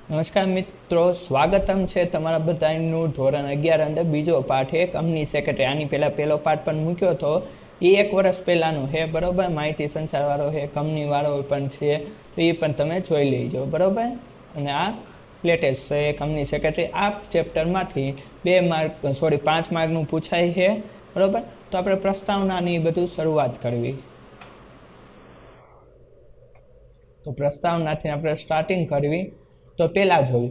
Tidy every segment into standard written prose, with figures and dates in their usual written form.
નમસ્કાર મિત્રો, સ્વાગતમ છે તમારા બધાનું ધોરણ 11 અંદર બીજો પાઠ છે કંપની સેક્રેટરી. આની પહેલાં પહેલો પાઠ પણ મૂક્યો હતો, એ 1 વર્ષ પહેલાંનો છે બરાબર. માહિતી સંચારવાળો છે, કંપનીવાળો પણ છે, તો એ પણ તમે જોઈ લેજો બરાબર. અને આ લેટેસ્ટ છે કંપની સેક્રેટરી. આ ચેપ્ટરમાંથી 5 માર્કનું પૂછાય છે બરાબર. તો આપણે પ્રસ્તાવનાની બધું શરૂઆત કરવી. તો પ્રસ્તાવનાથી આપણે સ્ટાર્ટિંગ કરવી. તો પહેલાં જોયું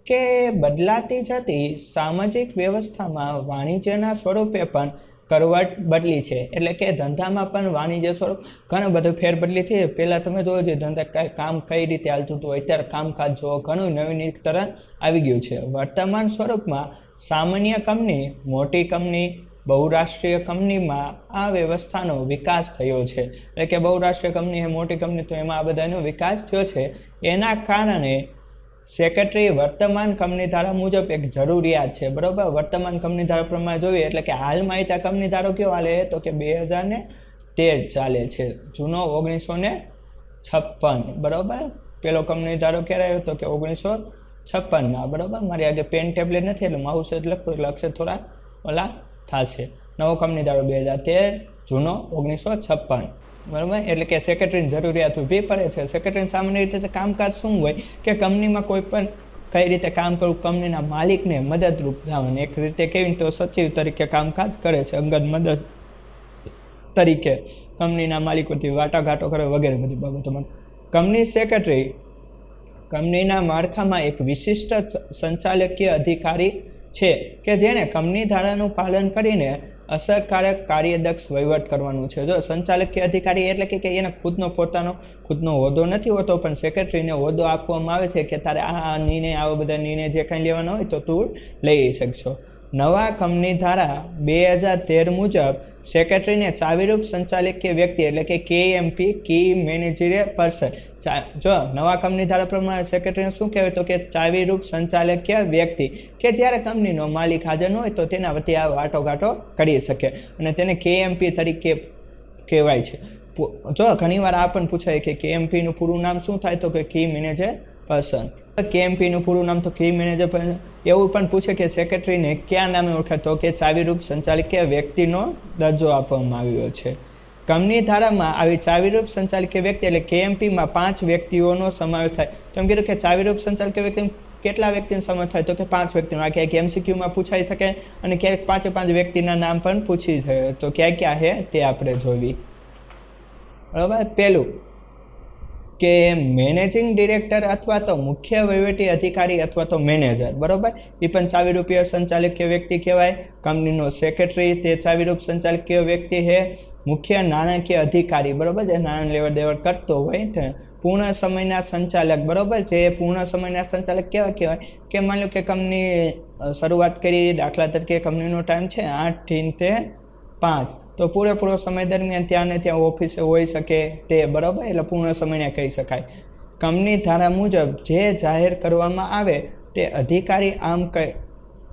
કે બદલાતી જતી સામાજિક વ્યવસ્થામાં વાણિજ્યના સ્વરૂપે પણ કરવટ બદલી છે. એટલે કે ધંધામાં પણ વાણિજ્ય સ્વરૂપ ઘણું બધું ફેરબદલી થઈ. પહેલાં તમે જોવો જોઈએ ધંધા કામ કઈ રીતે હાલતું હતું, અત્યારે કામકાજ જો ઘણું નવીનીકરણ આવી ગયું છે. વર્તમાન સ્વરૂપમાં સામાન્ય કંપની, મોટી કંપની, બહુરાષ્ટ્રીય કંપનીમાં આ વ્યવસ્થાનો વિકાસ થયો છે. એટલે કે બહુરાષ્ટ્રીય કંપની છે, મોટી કંપની, તો એમાં આ બધાનો વિકાસ થયો છે. એના કારણે સેક્રેટરી વર્તમાન કંપની ધારા મુજબ એક જરૂરિયાત છે બરાબર. વર્તમાન કંપની ધારા પ્રમાણે જોઈએ એટલે કે હાલમાં ત્યાં કંપની ધારો કયો હાલે તો કે 2013 ચાલે છે. જૂનો 1956 બરાબર. પેલો કંપની ધારો ક્યારે આવ્યો તો કે 1956માં બરાબર. મારી આગળ પેન ટેબ્લેટ નથી એટલે માઉસ જ લખું એટલે અક્ષર થોડા ઓલા થશે. નવો કંપની ધારો 2013, જૂનો 1956 બરાબર. એટલે કે સેક્રેટરીની જરૂરિયાત ઊભી પડે છે. સેક્રેટરીની સામાન્ય રીતે કામકાજ શું હોય કે કંપનીમાં કોઈ પણ કઈ રીતે કામ કરવું, કંપનીના માલિકને મદદરૂપ થવાનું. એક રીતે કેવી તો સચિવ તરીકે કામકાજ કરે છે, અંગત મદદ તરીકે કંપનીના માલિકોથી વાટાઘાટો કરે વગેરે બધી બાબતોમાં. કંપની સેક્રેટરી કંપનીના માળખામાં એક વિશિષ્ટ સંચાલકીય અધિકારી છે કે જેને કંપની ધારાનું પાલન કરીને અસરકારક કાર્યદક્ષ વહીવટ કરવાનું છે. જો સંચાલકીય અધિકારી એટલે કે એને ખુદનો હોદ્દો નથી હોતો, પણ સેક્રેટરીને હોદ્દો આપવામાં આવે છે કે તારે આ નિર્ણય, આવા બધા નિર્ણય જે કંઈ લેવાનો હોય તો તું લઈ શકશો. નવા કંપની ધારા 2013 મુજબ સેક્રેટરીને ચાવીરૂપ સંચાલકીય વ્યક્તિ એટલે કે KMP, કી મેનેજરિયલ પર્સન. જો નવા કંપની ધારા પ્રમાણે સેક્રેટરીને શું કહેવાય તો કે ચાવીરૂપ સંચાલકીય વ્યક્તિ કે જ્યારે કંપનીનો માલિક હાજર ન હોય તો તેના વતી આ વાટાઘાટો કરી શકે અને તેને KMP તરીકે કહેવાય છે. જો ઘણીવાર આ પણ પૂછાય કે KMPનું પૂરું નામ શું થાય તો કે કી મેનેજર પર્સન. KMPનું પૂરું નામ તો કી મેનેજર પર્સન. એવું પણ પૂછે કે સેક્રેટરીને કયા નામે ઓળખાય તો કે ચાવીરૂપ સંચાલકીય વ્યક્તિનો દરજ્જો આપવામાં આવ્યો છે. કંપની ધારામાં આવી ચાવીરૂપ સંચાલકીય વ્યક્તિ એટલે KMPમાં 5 વ્યક્તિઓનો સમાવેશ થાય. તો એમ કીધું કે ચાવીરૂપ સંચાલકીય વ્યક્તિ કેટલા વ્યક્તિનો સમાવેશ થાય તો કે 5 વ્યક્તિનો. આ ક્યાંક MCQમાં પૂછાઈ શકે અને ક્યારેક 5 વ્યક્તિના નામ પણ પૂછી શકે. તો ક્યાં ક્યાં છે તે આપણે જોવી બરાબર. પહેલું કે મેનેજિંગ ડિરેક્ટર અથવા તો મુખ્ય વહીવટી અધિકારી અથવા તો મેનેજર બરાબર. એ પણ ચાવીરૂપીય સંચાલકીય વ્યક્તિ કહેવાય. કંપનીનો સેક્રેટરી તે ચાવીરૂપ સંચાલકીય વ્યક્તિ છે. મુખ્ય નાણાકીય અધિકારી બરાબર, જે નાણાં લેવડ દેવડ કરતો હોય તે. પૂર્ણ સમયના સંચાલક બરાબર, જે પૂર્ણ સમયના સંચાલક કેવા કહેવાય કે માની લો કે કંપની શરૂઆત કરી, દાખલા તરીકે કંપનીનો ટાઈમ છે 8 થી તે 5, તો પૂરેપૂરો સમય દરમિયાન ત્યાં ને ત્યાં ઓફિસે હોઈ શકે તે બરાબર. એટલે પૂર્ણ સમયને કહી શકાય. કંપની ધારા મુજબ જે જાહેર કરવામાં આવે તે અધિકારી. આમ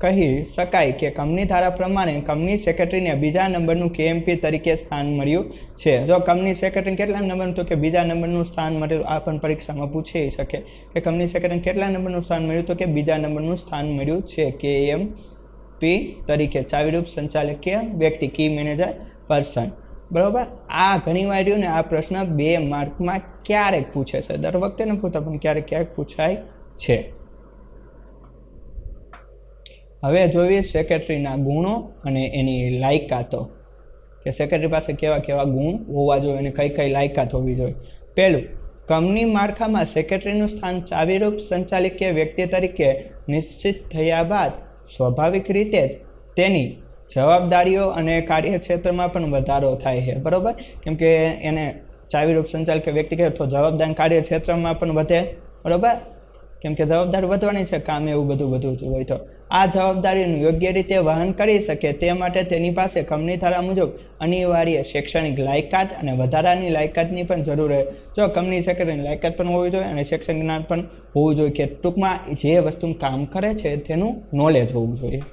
કહી શકાય કે કંપની ધારા પ્રમાણે કંપની સેક્રેટરીને બીજા નંબરનું KMP તરીકે સ્થાન મળ્યું છે. જો કંપની સેક્રેટરીને કેટલા નંબરનું તો કે બીજા નંબરનું સ્થાન મળ્યું. આ પણ પરીક્ષામાં પૂછી શકે કે કંપની સેક્રેટરીને કેટલા નંબરનું સ્થાન મળ્યું તો કે બીજા નંબરનું સ્થાન મળ્યું છે KMP તરીકે. ચાવીરૂપ સંચાલકીય વ્યક્તિ, કી મેનેજર પર્સન બરાબર. આ ઘણીવાર રહ્યું ને આ પ્રશ્ન 2 માર્કમાં ક્યારેક પૂછે છે. દર વખતે ન પૂછતા પણ ક્યારેક પૂછાય છે. હવે જોઈએ સેક્રેટરીના ગુણો અને એની લાયકાતો કે સેક્રેટરી પાસે કેવા કેવા ગુણ હોવા જોઈએ અને કઈ કઈ લાયકાત હોવી જોઈએ. પહેલું, કંપની માળખામાં સેક્રેટરીનું સ્થાન ચાવીરૂપ સંચાલકીય વ્યક્તિ તરીકે નિશ્ચિત થયા બાદ સ્વાભાવિક રીતે જ તેની જવાબદારીઓ અને કાર્યક્ષેત્રમાં પણ વધારો થાય છે બરાબર. કેમ કે એને ચાવીરૂપ સંચાલકીય વ્યક્તિ કહે તો જવાબદારી કાર્યક્ષેત્રમાં પણ વધે બરાબર. કેમ કે જવાબદારી વધવાની છે, કામ એવું બધું હોય તો આ જવાબદારીનું યોગ્ય રીતે વહન કરી શકે તે માટે તેની પાસે કંપની ધારા મુજબ અનિવાર્ય શૈક્ષણિક લાયકાત અને વધારાની લાયકાતની પણ જરૂર છે. જો કંપની સેક્રેટરીની લાયકાત પણ હોવી જોઈએ અને શૈક્ષણિક જ્ઞાન પણ હોવું જોઈએ કે ટૂંકમાં જે વસ્તુનું કામ કરે છે તેનું નોલેજ હોવું જોઈએ.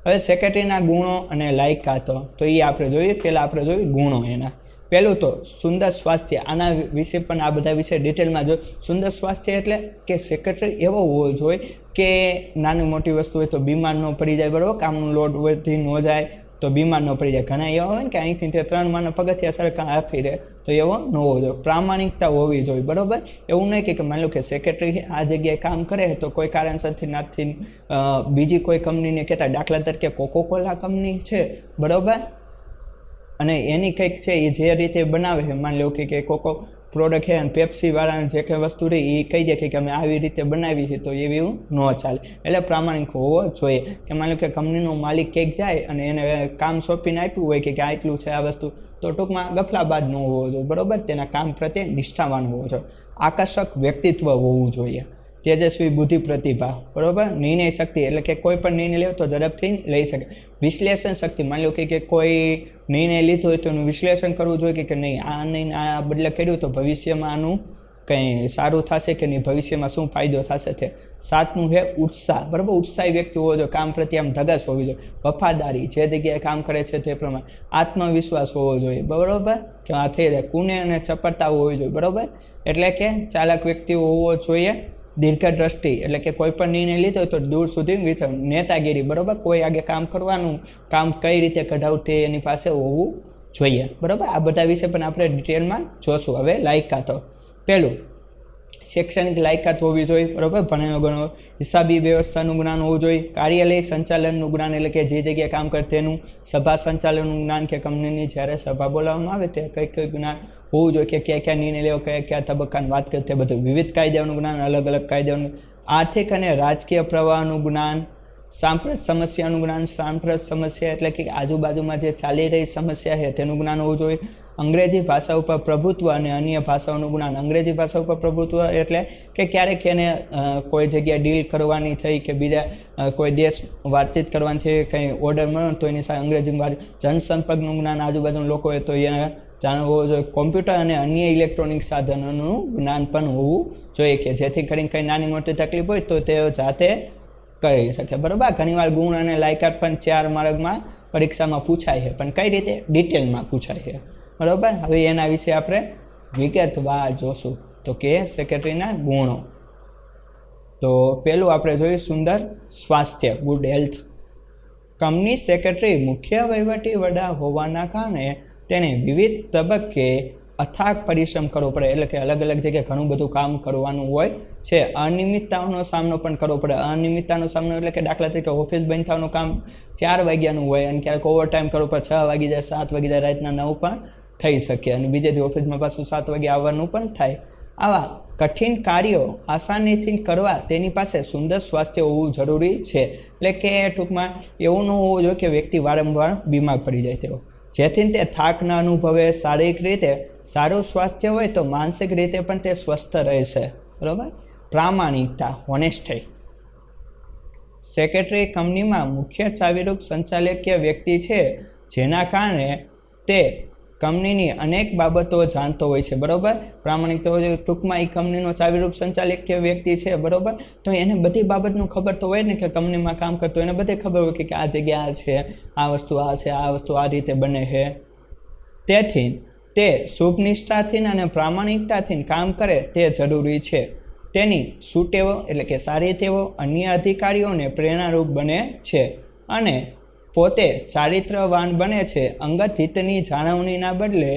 હવે સેક્રેટરીના ગુણો અને લાયકાતો તો એ આપણે જોઈએ. પહેલાં આપણે જોઈએ ગુણો એના. પહેલું તો સુંદર સ્વાસ્થ્ય, આના વિશે પણ આ બધા વિશે ડિટેલમાં જો. સુંદર સ્વાસ્થ્ય એટલે કે સેક્રેટરી એવો હોવો જોઈએ કે નાની મોટી વસ્તુ હોય તો બીમાર ન પડી જાય, બરાબર, કામનું લોડ વધી ન જાય તો બીમાર ન પડી જાય. ઘણા એવા હોય ને કે અહીંથી તે 3 માળના પગથિયા સરખા આપી દે, તો એવો ન હોવો જોઈએ. પ્રામાણિકતા હોવી જોઈએ, બરાબર. એવું નહીં કે માની લો કે સેક્રેટરી આ જગ્યાએ કામ કરે તો કોઈ કારણસરથી નથી બીજી કોઈ કંપનીને કહેતા, દાખલા તરીકે કોકોકોલા કંપની છે, બરાબર, અને એની કંઈક છે એ જે રીતે બનાવે છે, માની લો કે કોકો પ્રોડક્ટ છે અને પેપ્સીવાળાને જે કંઈ વસ્તુ રહી એ કહી દે કે અમે આવી રીતે બનાવી છે, તો એવી ન ચાલે. એટલે પ્રામાણિક હોવો જોઈએ. કે માની લો કે કંપનીનો માલિક કંઈક જાય અને એને કામ સોંપીને આપ્યું હોય કે આટલું છે આ વસ્તુ, તો ટૂંકમાં ગફલાબાજ ન હોવો જોઈએ, બરાબર. તેના કામ પ્રત્યે નિષ્ઠાવાન હોવો જોઈએ. આકર્ષક વ્યક્તિત્વ હોવું જોઈએ. તેજસ્વી બુદ્ધિ પ્રતિભા, બરાબર. નિર્ણય શક્તિ એટલે કે કોઈ પણ નિર્ણય લેવો તો ઝડપથી લઈ શકે. વિશ્લેષણ શક્તિ, માની લો કે કોઈ નિર્ણય લીધો હોય તો એનું વિશ્લેષણ કરવું જોઈએ કે નહીં, આ નહીં આ બદલે કર્યું તો ભવિષ્યમાં આનું કંઈ સારું થશે કે નહીં, ભવિષ્યમાં શું ફાયદો થશે તે. 7મું છે ઉત્સાહ, બરાબર. ઉત્સાહી વ્યક્તિ હોવો જોઈએ. કામ પ્રત્યે આમ ધગશ હોવી જોઈએ. વફાદારી, જે જગ્યાએ કામ કરે છે તે પ્રમાણે. આત્મવિશ્વાસ હોવો જોઈએ, બરાબર, કે આ થઈ જાય. કુને અને ચપળતા હોવી જોઈએ, બરાબર. એટલે કે ચાલાક વ્યક્તિ હોવો જોઈએ. દીર્ઘદ્રષ્ટિ એટલે કે કોઈ પણ નિર્ણય લીધો હોય તો દૂર સુધી વિચાર. નેતાગીરી, બરાબર, કોઈ આગળ કામ કરવાનું, કામ કઈ રીતે કઢાવવું તે એની પાસે હોવું જોઈએ, બરાબર. આ બધા વિશે પણ આપણે ડિટેલમાં જોશું. હવે લાયકાતો. પહેલું, શૈક્ષણિક લાયકાત હોવી જોઈએ, બરાબર. ભણેલો ગણો. હિસાબી વ્યવસ્થાનું જ્ઞાન હોવું જોઈએ. કાર્યાલય સંચાલનનું જ્ઞાન એટલે કે જે જગ્યાએ કામ કરે તેનું. સભા સંચાલનનું જ્ઞાન કે કંપનીની જ્યારે સભા બોલાવવામાં આવે તે કઈ જ્ઞાન હોવું જોઈએ કે ક્યાં નિર્ણય લેવો, કયા તબક્કાની વાત કરે તે બધું. વિવિધ કાયદાઓનું જ્ઞાન, અલગ અલગ કાયદાઓનું. આર્થિક અને રાજકીય પ્રવાહનું જ્ઞાન. સાંપ્રત સમસ્યાનું જ્ઞાન. સાંપ્રત સમસ્યા એટલે કે આજુબાજુમાં જે ચાલી રહી સમસ્યા છે તેનું જ્ઞાન હોવું જોઈએ. અંગ્રેજી ભાષા ઉપર પ્રભુત્વ અને અન્ય ભાષાઓનું જ્ઞાન. અંગ્રેજી ભાષા ઉપર પ્રભુત્વ એટલે કે ક્યારેક એને કોઈ જગ્યાએ ડીલ કરવાની થઈ કે બીજા કોઈ દેશ વાતચીત કરવાની છે, કંઈ ઓર્ડર મળે તો એની સાથે અંગ્રેજીમાં. જનસંપર્કનું જ્ઞાન, આજુબાજુના લોકો હોય તો એને જાણવું હોવું જોઈએ. કોમ્પ્યુટર અને અન્ય ઇલેક્ટ્રોનિક સાધનોનું જ્ઞાન પણ હોવું જોઈએ કે જેથી કરીને કંઈ નાની મોટી તકલીફ હોય તો તે જાતે કરી શકે, બરાબર. ઘણીવાર ગુણ અને લાયકાત પણ 4 માર્કમાં પરીક્ષામાં પૂછાય છે, પણ કઈ રીતે? ડિટેલમાં પૂછાય છે, બરાબર. હવે એના વિશે આપણે વિગતવાર જોશું. તો કે સેક્રેટરીના ગુણો. તો પહેલું આપણે જોયું સુંદર સ્વાસ્થ્ય, ગુડ હેલ્થ. કંપની સેક્રેટરી મુખ્ય વહીવટી વડા હોવાના કારણે તેને વિવિધ તબક્કે અથાગ પરિશ્રમ કરવો પડે. એટલે કે અલગ અલગ જગ્યાએ ઘણું બધું કામ કરવાનું હોય છે. અનિયમિતતાઓનો સામનો પણ કરવો પડે. અનિયમિતતાનો સામનો એટલે કે દાખલા તરીકે ઓફિસ બંધ થવાનું કામ 4 વાગ્યાનું હોય અને ક્યારેક ઓવરટાઈમ કરવો પડે, 6 વાગી જાય, 7 વાગી જાય, રાતના 9 પણ થઈ શકે અને બીજે દી ઓફિસમાં પાછું 7 વાગે આવવાનું પણ થાય. આવા કઠિન કાર્યો આસાનીથી કરવા તેની પાસે સુંદર સ્વાસ્થ્ય હોવું જરૂરી છે. એટલે કે ટૂંકમાં એવું ન હોવું જોઈએ કે વ્યક્તિ વારંવાર બીમાર પડી જાય તેવો. જેથી તે થાક ન અનુભવે. શારીરિક રીતે સારું સ્વાસ્થ્ય હોય તો માનસિક રીતે પણ તે સ્વસ્થ રહેશે, બરાબર. પ્રામાણિકતા, હોનેસ્ટી. સેક્રેટરી કંપનીમાં મુખ્ય ચાવીરૂપ સંચાલકીય વ્યક્તિ છે, જેના કારણે તે કંપનીની અનેક બાબતો જાણતો હોય છે, બરાબર. પ્રામાણિકતા ટૂંકમાં એ કંપનીનો ચાવીરૂપ સંચાલકીય વ્યક્તિ છે, બરાબર. તો એને બધી બાબતનું ખબર તો હોય ને કે કંપનીમાં કામ કરતો એને બધી ખબર હોય કે આ જગ્યા છે, આ વસ્તુ આ છે, આ વસ્તુ આ રીતે બને છે. તેથી તે શુભનિષ્ઠાથી અને પ્રામાણિકતાથી કામ કરે તે જરૂરી છે. તેની સુટેવો એટલે કે સારી ટેવો અન્ય અધિકારીઓને પ્રેરણારૂપ બને છે અને પોતે ચારિત્રવાન બને છે. અંગત હિતની જાળવણીના બદલે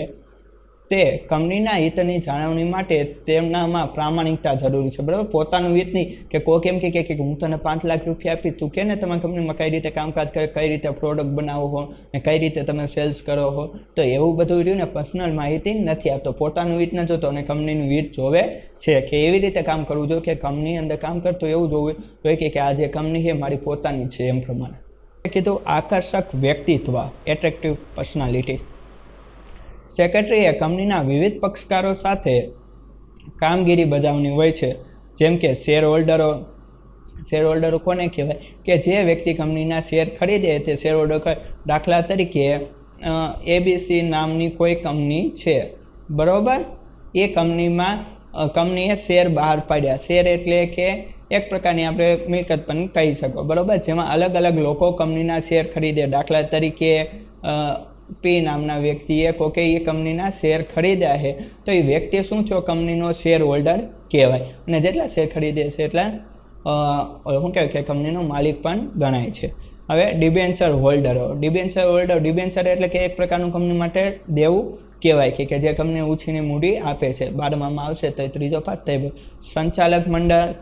તે કંપનીના હિતની જાળવણી માટે તેમનામાં પ્રામાણિકતા જરૂરી છે, બરાબર. પોતાનું હિત નહીં કે કોઈ કેમ કે હું તને 5 લાખ રૂપિયા આપીશ, તું કે ને તમારી કંપનીમાં કઈ રીતે કામકાજ કરે, કઈ રીતે પ્રોડક્ટ બનાવો હો ને કઈ રીતે તમે સેલ્સ કરો હો, તો એવું બધું રહ્યું ને પર્સનલ માહિતી નથી આપતો. પોતાનું હિત ન જોતો અને કંપનીનું હિત જોવે છે કે એવી રીતે કામ કરવું જોઈએ કે કંપની અંદર કામ કરતો એવું જોવું જોઈએ કે આ જે કંપની છે મારી પોતાની છે એમ પ્રમાણે. કીધું આકર્ષક વ્યક્તિત્વ, એટ્રેક્ટિવ પર્સનાલિટી. સેક્રેટરીએ કંપનીના વિવિધ પક્ષકારો સાથે કામગીરી બજાવવાની હોય છે, જેમ કે શેર હોલ્ડરો. શેર હોલ્ડરો કોને કહેવાય? કે જે વ્યક્તિ કંપનીના શેર ખરીદે તે શેર હોલ્ડર. દાખલા તરીકે ABC નામની કોઈ કંપની છે, બરાબર. એ કંપનીએ શેર બહાર પાડ્યા. શેર એટલે કે એક પ્રકારની આપણે મિલકત પણ કહી શકો, બરાબર. જેમાં અલગ અલગ લોકો કંપનીના શેર ખરીદે. દાખલા તરીકે પી નામના વ્યક્તિએ કોકે એ કંપનીના શેર ખરીદ્યા છે તો એ વ્યક્તિ શું છો કંપનીનો શેર હોલ્ડર કહેવાય અને જેટલા શેર ખરીદે છે એટલા શું કહેવાય કે કંપનીનો માલિક પણ ગણાય છે. હવે ડિબેન્ચર હોલ્ડરો. ડિબેન્ચર એટલે કે એક પ્રકારનું કંપની માટે દેવું કહેવાય કે જે કંપની ઉછીની મૂડી આપે છે. 12માં આવશે તો ત્રીજો પાઠ થાય. સંચાલક મંડળ,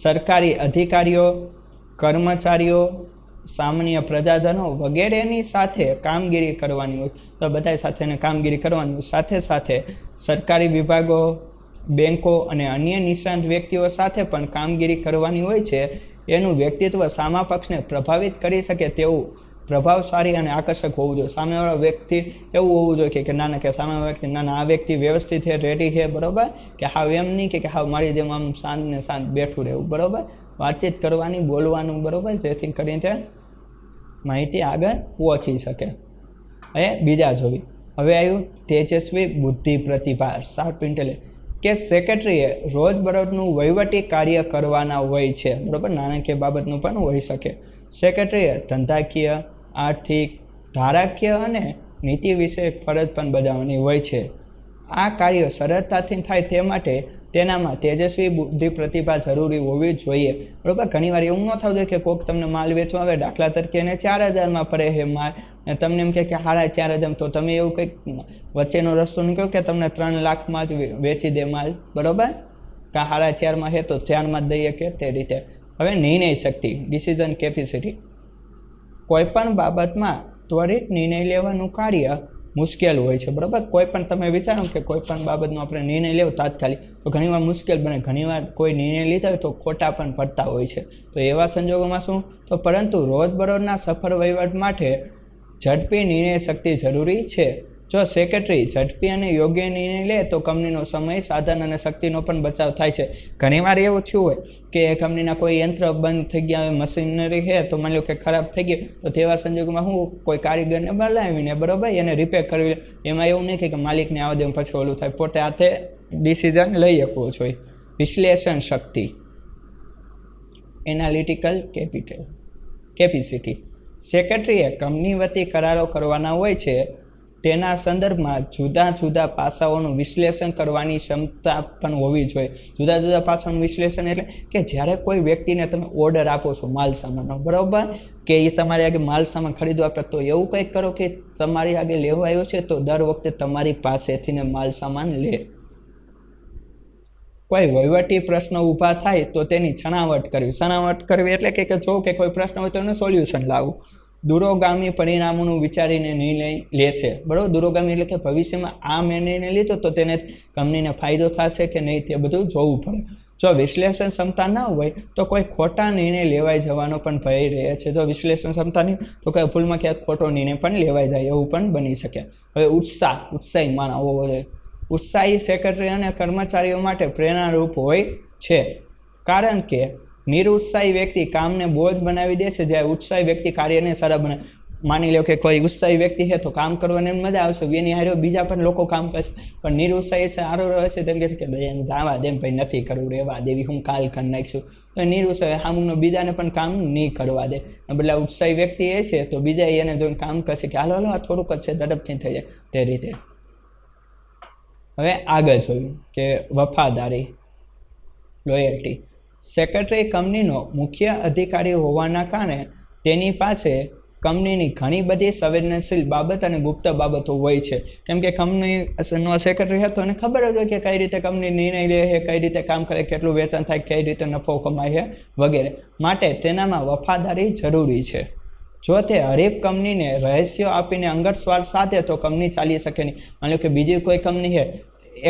સરકારી અધિકારીઓ, કર્મચારીઓ, સામાન્ય પ્રજાજનો વગેરેની સાથે કામગીરી કરવાની હોય તો બધા સાથે કામગીરી કરવાની હોય. સાથે સાથે સરકારી વિભાગો, બેન્કો અને અન્ય નિષ્ણાત વ્યક્તિઓ સાથે પણ કામગીરી કરવાની હોય છે. એનું વ્યક્તિત્વ સામા પક્ષને પ્રભાવિત કરી શકે તેવું પ્રભાવશાળી અને આકર્ષક હોવું જોઈએ. સામેવાળો વ્યક્તિ એવું હોવું જોઈએ કે ના કે સામેવાળો વ્યક્તિ ના આ વ્યક્તિ વ્યવસ્થિત છે, રેડી છે, બરાબર, કે હાવ એમ નહીં કે હાવ મારી જેમ આમ શાંત ને શાંત બેઠું રહેવું, બરાબર, વાતચીત કરવાની, બોલવાનું, બરાબર, જેથી કરીને માહિતી આગળ પહોંચી શકે. હવે બીજા જોવી. હવે આવ્યું તેજસ્વી બુદ્ધિ પ્રતિભા, શાર્પ ઇન્ટેલિજન્સ, કે સેક્રેટરીએ રોજબરોજનું વહીવટી કાર્ય કરવાના હોય છે, બરાબર, નાણાકીય બાબતનું પણ હોઈ શકે. સેક્રેટરીએ ધંધાકીય, આર્થિક, ધારાકીય અને નીતિ વિષયક ફરજ પણ બજાવવાની હોય છે. આ કાર્ય સરળતાથી થાય તે માટે તેનામાં તેજસ્વી બુદ્ધિ પ્રતિભા જરૂરી હોવી જોઈએ, બરાબર. ઘણીવાર એવું ન થવું જોઈએ કે કોઈક તમને માલ વેચવા આવે, દાખલા તરીકે એને 4000માં પડે છે માલ અને તમને એમ કે 4,500, તો તમે એવું કંઈક વચ્ચેનો રસ્તો નીકળો કે તમને 3 લાખમાં જ વેચી દે માલ, બરાબર, કાં 4,500માં છે તો 4માં જ દઈએ કે તે રીતે. હવે નિર્ણય શક્તિ, ડિસિઝન કેપેસિટી. કોઈપણ બાબતમાં ત્વરિત નિર્ણય લેવાનું કાર્ય મુશ્કેલ હોય છે, બરાબર. કોઈ પણ તમે વિચારો કે કોઈ પણ બાબતનો આપણે નિર્ણય લેવો તાત્કાલિક તો ઘણીવાર મુશ્કેલ બને. ઘણીવાર કોઈ નિર્ણય લીધા હોય તો ખોટા પણ પડતા હોય છે. તો એવા સંજોગોમાં શું તો પરંતુ રોજબરોજના સફળ વહીવટ માટે ઝડપી નિર્ણય શક્તિ જરૂરી છે. જો સેક્રેટરી ઝડપી અને યોગ્ય નિર્ણય લે તો કંપનીનો સમય, સાધન અને શક્તિનો પણ બચાવ થાય છે. ઘણીવાર એવું થયું હોય કે કંપનીના કોઈ યંત્ર બંધ થઈ ગયા હોય, મશીનરી છે તો માની લો કે ખરાબ થઈ ગઈ, તો તેવા સંજોગોમાં હું કોઈ કારીગરને બોલાવીને, બરાબર, એને રિપેર કરવી. એમાં એવું નહીં કે માલિકને આવવા દે પછી ઓલું થાય, પોતે હાથે ડિસિઝન લઈ શકવો જોઈએ. વિશ્લેષણ શક્તિ, એનાલિટિકલ કેપેસિટી. સેક્રેટરીએ કંપની વતી કરારો કરવાના હોય છે. તેના સંદર્ભમાં જુદા જુદા પાસાઓનું વિશ્લેષણ કરવાની ક્ષમતા પણ હોવી જોઈએ. જુદા જુદા પાસાઓનું વિશ્લેષણ એટલે કે જ્યારે કોઈ વ્યક્તિને તમે ઓર્ડર આપો છો માલ સામાનનો, બરાબર, કે એ તમારી આગળ માલ સામાન ખરીદવા આપે તો એવું કંઈક કરો કે તમારી આગળ લેવા આવ્યો છે તો દર વખતે તમારી પાસેથી માલ સામાન લે. કોઈ વહીવટી પ્રશ્ન ઊભા થાય તો તેની છણાવટ કરવી એટલે કે જો કે કોઈ પ્રશ્ન હોય તો એનું સોલ્યુશન લાવવું. દૂરોગામી પરિણામોનું વિચારીને નિર્ણય લેશે, બરાબર. દૂરોગામી એટલે કે ભવિષ્યમાં આ મેં નિર્ણય લીધો તો તેને કંપનીને ફાયદો થશે કે નહીં તે બધું જોવું પડે. જો વિશ્લેષણ ક્ષમતા ન હોય તો કોઈ ખોટા નિર્ણય લેવાઈ જવાનો પણ ભય રહે છે. જો વિશ્લેષણ ક્ષમતા નહીં તો કોઈ ભૂલમાં ક્યાંક ખોટો નિર્ણય પણ લેવાઈ જાય એવું પણ બની શકે. હવે ઉત્સાહી માણસ હોવો જોઈએ. ઉત્સાહી સેક્રેટરી અને કર્મચારીઓ માટે પ્રેરણારૂપ હોય છે, કારણ કે નિરુત્સાહી વ્યક્તિ કામને બોજ બનાવી દે છે, જ્યારે ઉત્સાહી વ્યક્તિ કાર્યને સરળ બનાવે. માની લો કે કોઈ ઉત્સાહી વ્યક્તિ છે તો કામ કરવાની મજા આવશે, એની હારે બીજા પણ લોકો કામ કરશે. પણ નિરુત્સાહી છે, સારો રહે છે, તેમ કહે છે કે જવા દે ભાઈ, નથી કરવું, રહેવા દેવી, હું કાલ કરી નાખીશું. તો નિરુત્સાહી સામુનો બીજાને પણ કામ નહીં કરવા દે. બદલા ઉત્સાહી વ્યક્તિ એ છે તો બીજા એને જોઈને કામ કરશે કે હાલો આ થોડુંક જ છે, ઝડપથી થઈ જાય તે રીતે. હવે આગળ જોયું કે વફાદારી, લોયલ્ટી. સેક્રેટરી કંપનીનો મુખ્ય અધિકારી હોવાના કારણે તેની પાસે કંપનીની ઘણી બધી સંવેદનશીલ બાબત અને ગુપ્ત બાબતો હોય છે. કેમ કે કંપનીનો સેક્રેટરી હતો અને ખબર જ હોય કે કઈ રીતે કંપની નિર્ણય લે છે, કઈ રીતે કામ કરે, કેટલું વેચાણ થાય, કઈ રીતે નફો કમાય છે વગેરે. માટે તેનામાં વફાદારી જરૂરી છે. જો તે હરીફ કંપનીને રહસ્યો આપીને અંગત સ્વાર્થ સાધે તો કંપની ચાલી શકે નહીં. માની લો કે બીજી કોઈ કંપની છે,